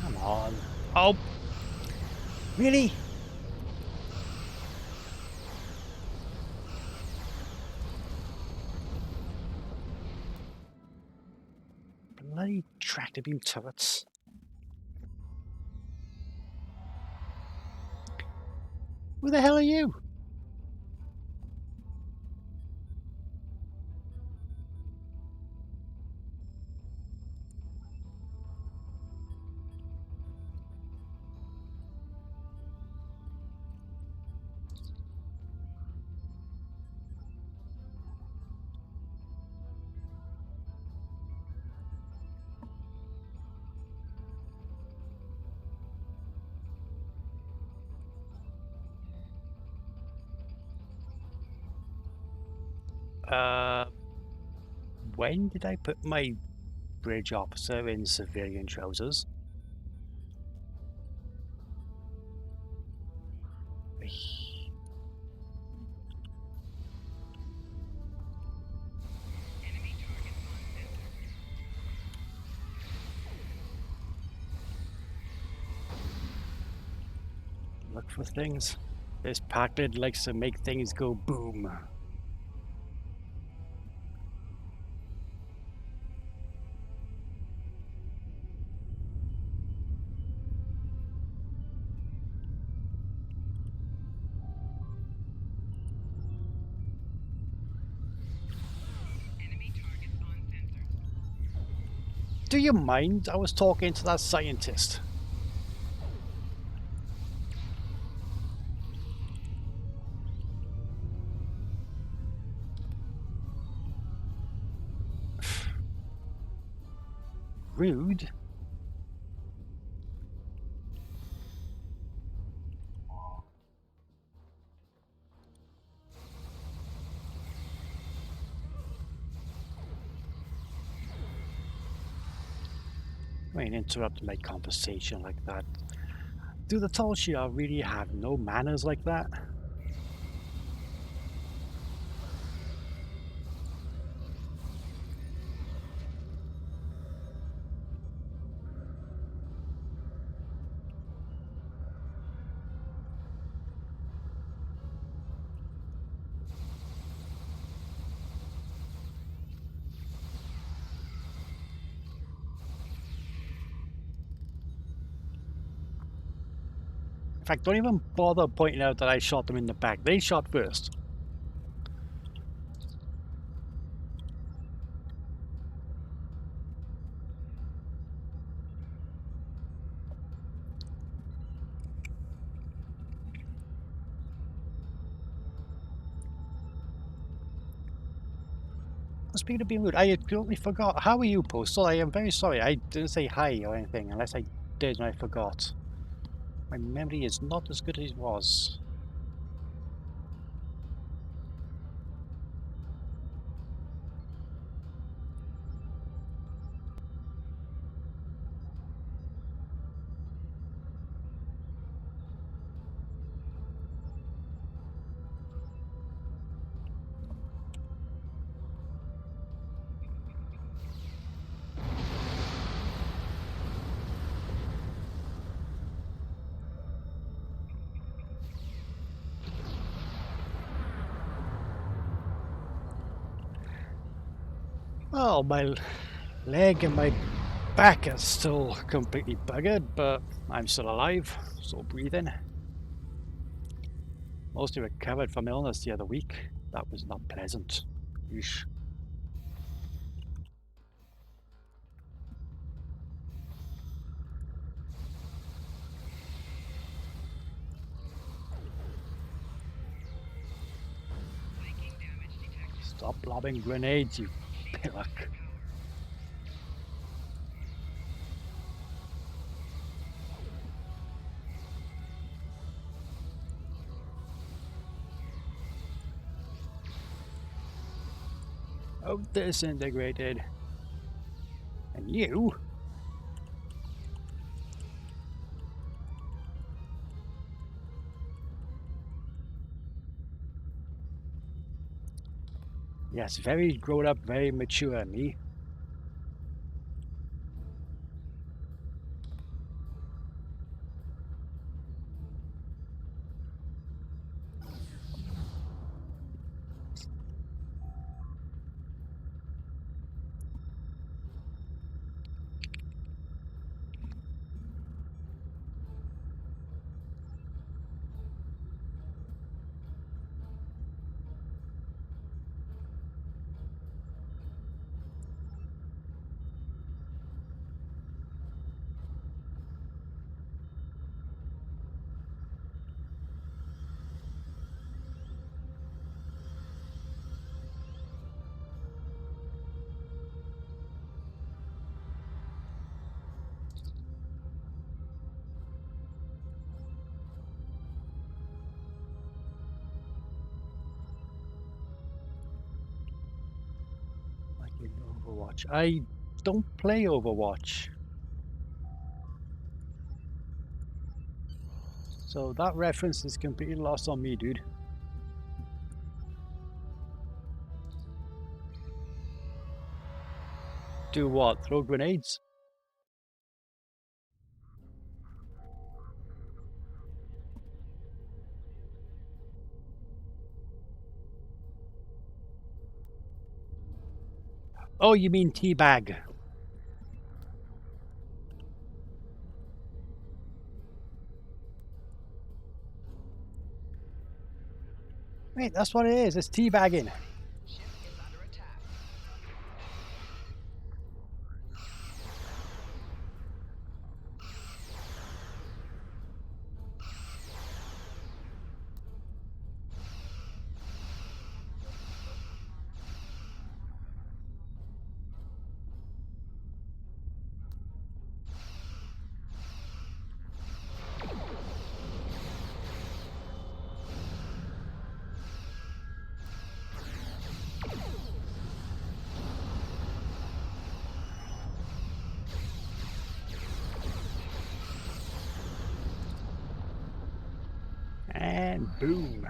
S1: Come on. Oh! Really? Bloody tractor beam turrets. Who the hell are you? When did I put my bridge officer in civilian trousers? Look for things. This Packard likes to make things go boom. Do you mind? I was talking to that scientist. Rude. I mean, interrupt my conversation like that. Do the Talshia really have no manners like that? In fact, don't even bother pointing out that I shot them in the back. They shot first. Speaking of being rude, I totally forgot. How are you, Postal? I am very sorry. I didn't say hi or anything, unless I did and I forgot. My memory is not as good as it was. Well, my leg and my back are still completely buggered, but I'm still alive, still breathing. Mostly recovered from illness the other week. That was not pleasant. Yeesh. Stop lobbing grenades, you pillock. Oh, disintegrated. And you? Yes, very grown up, very mature, me. Like in Overwatch. I don't play Overwatch. So that reference is completely lost on me, dude. Do what? Throw grenades? Oh, you mean teabag. Wait, that's what it is. It's teabagging. And boom.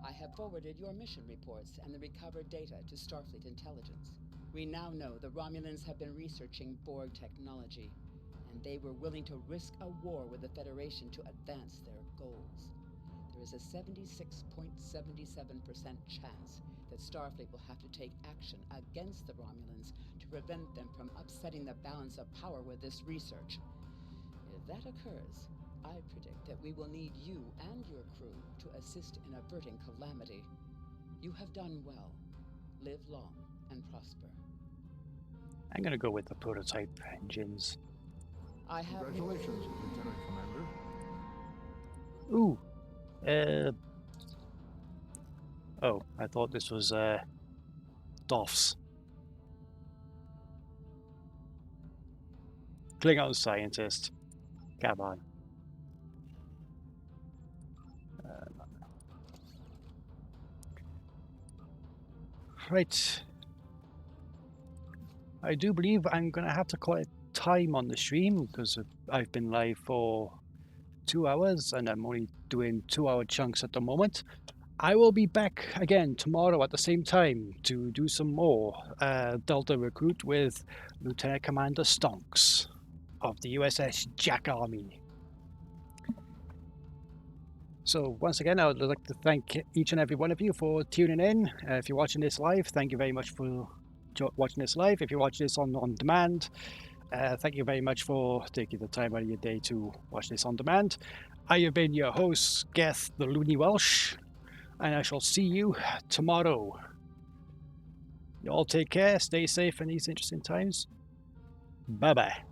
S19: I have forwarded your mission reports and the recovered data to Starfleet Intelligence. We now know the Romulans have been researching Borg technology, and they were willing to risk a war with the Federation to advance their goals. There is a 76.77% chance that Starfleet will have to take action against the Romulans to prevent them from upsetting the balance of power with this research. If that occurs, I predict that we will need you and your crew to assist in averting calamity. You have done well. Live long and prosper.
S1: I'm gonna go with the prototype engines.
S19: I have...
S11: Congratulations, Lieutenant Commander.
S1: Ooh. Oh, I thought this was Doff's. Klingon scientist. Come on. Right. I do believe I'm going to have to call it time on the stream because I've been live for 2 hours and I'm only doing 2-hour chunks at the moment. I will be back again tomorrow at the same time to do some more Delta Recruit with Lieutenant Commander Stonks of the USS Jack Army. So once again, I would like to thank each and every one of you for tuning in. If you're watching this live, thank you very much for watching this live. If you're watching this on demand, thank you very much for taking the time out of your day to watch this on demand. I have been your host, Geth the Looney Welsh, and I shall see you tomorrow. You all take care, stay safe in these interesting times. Bye-bye.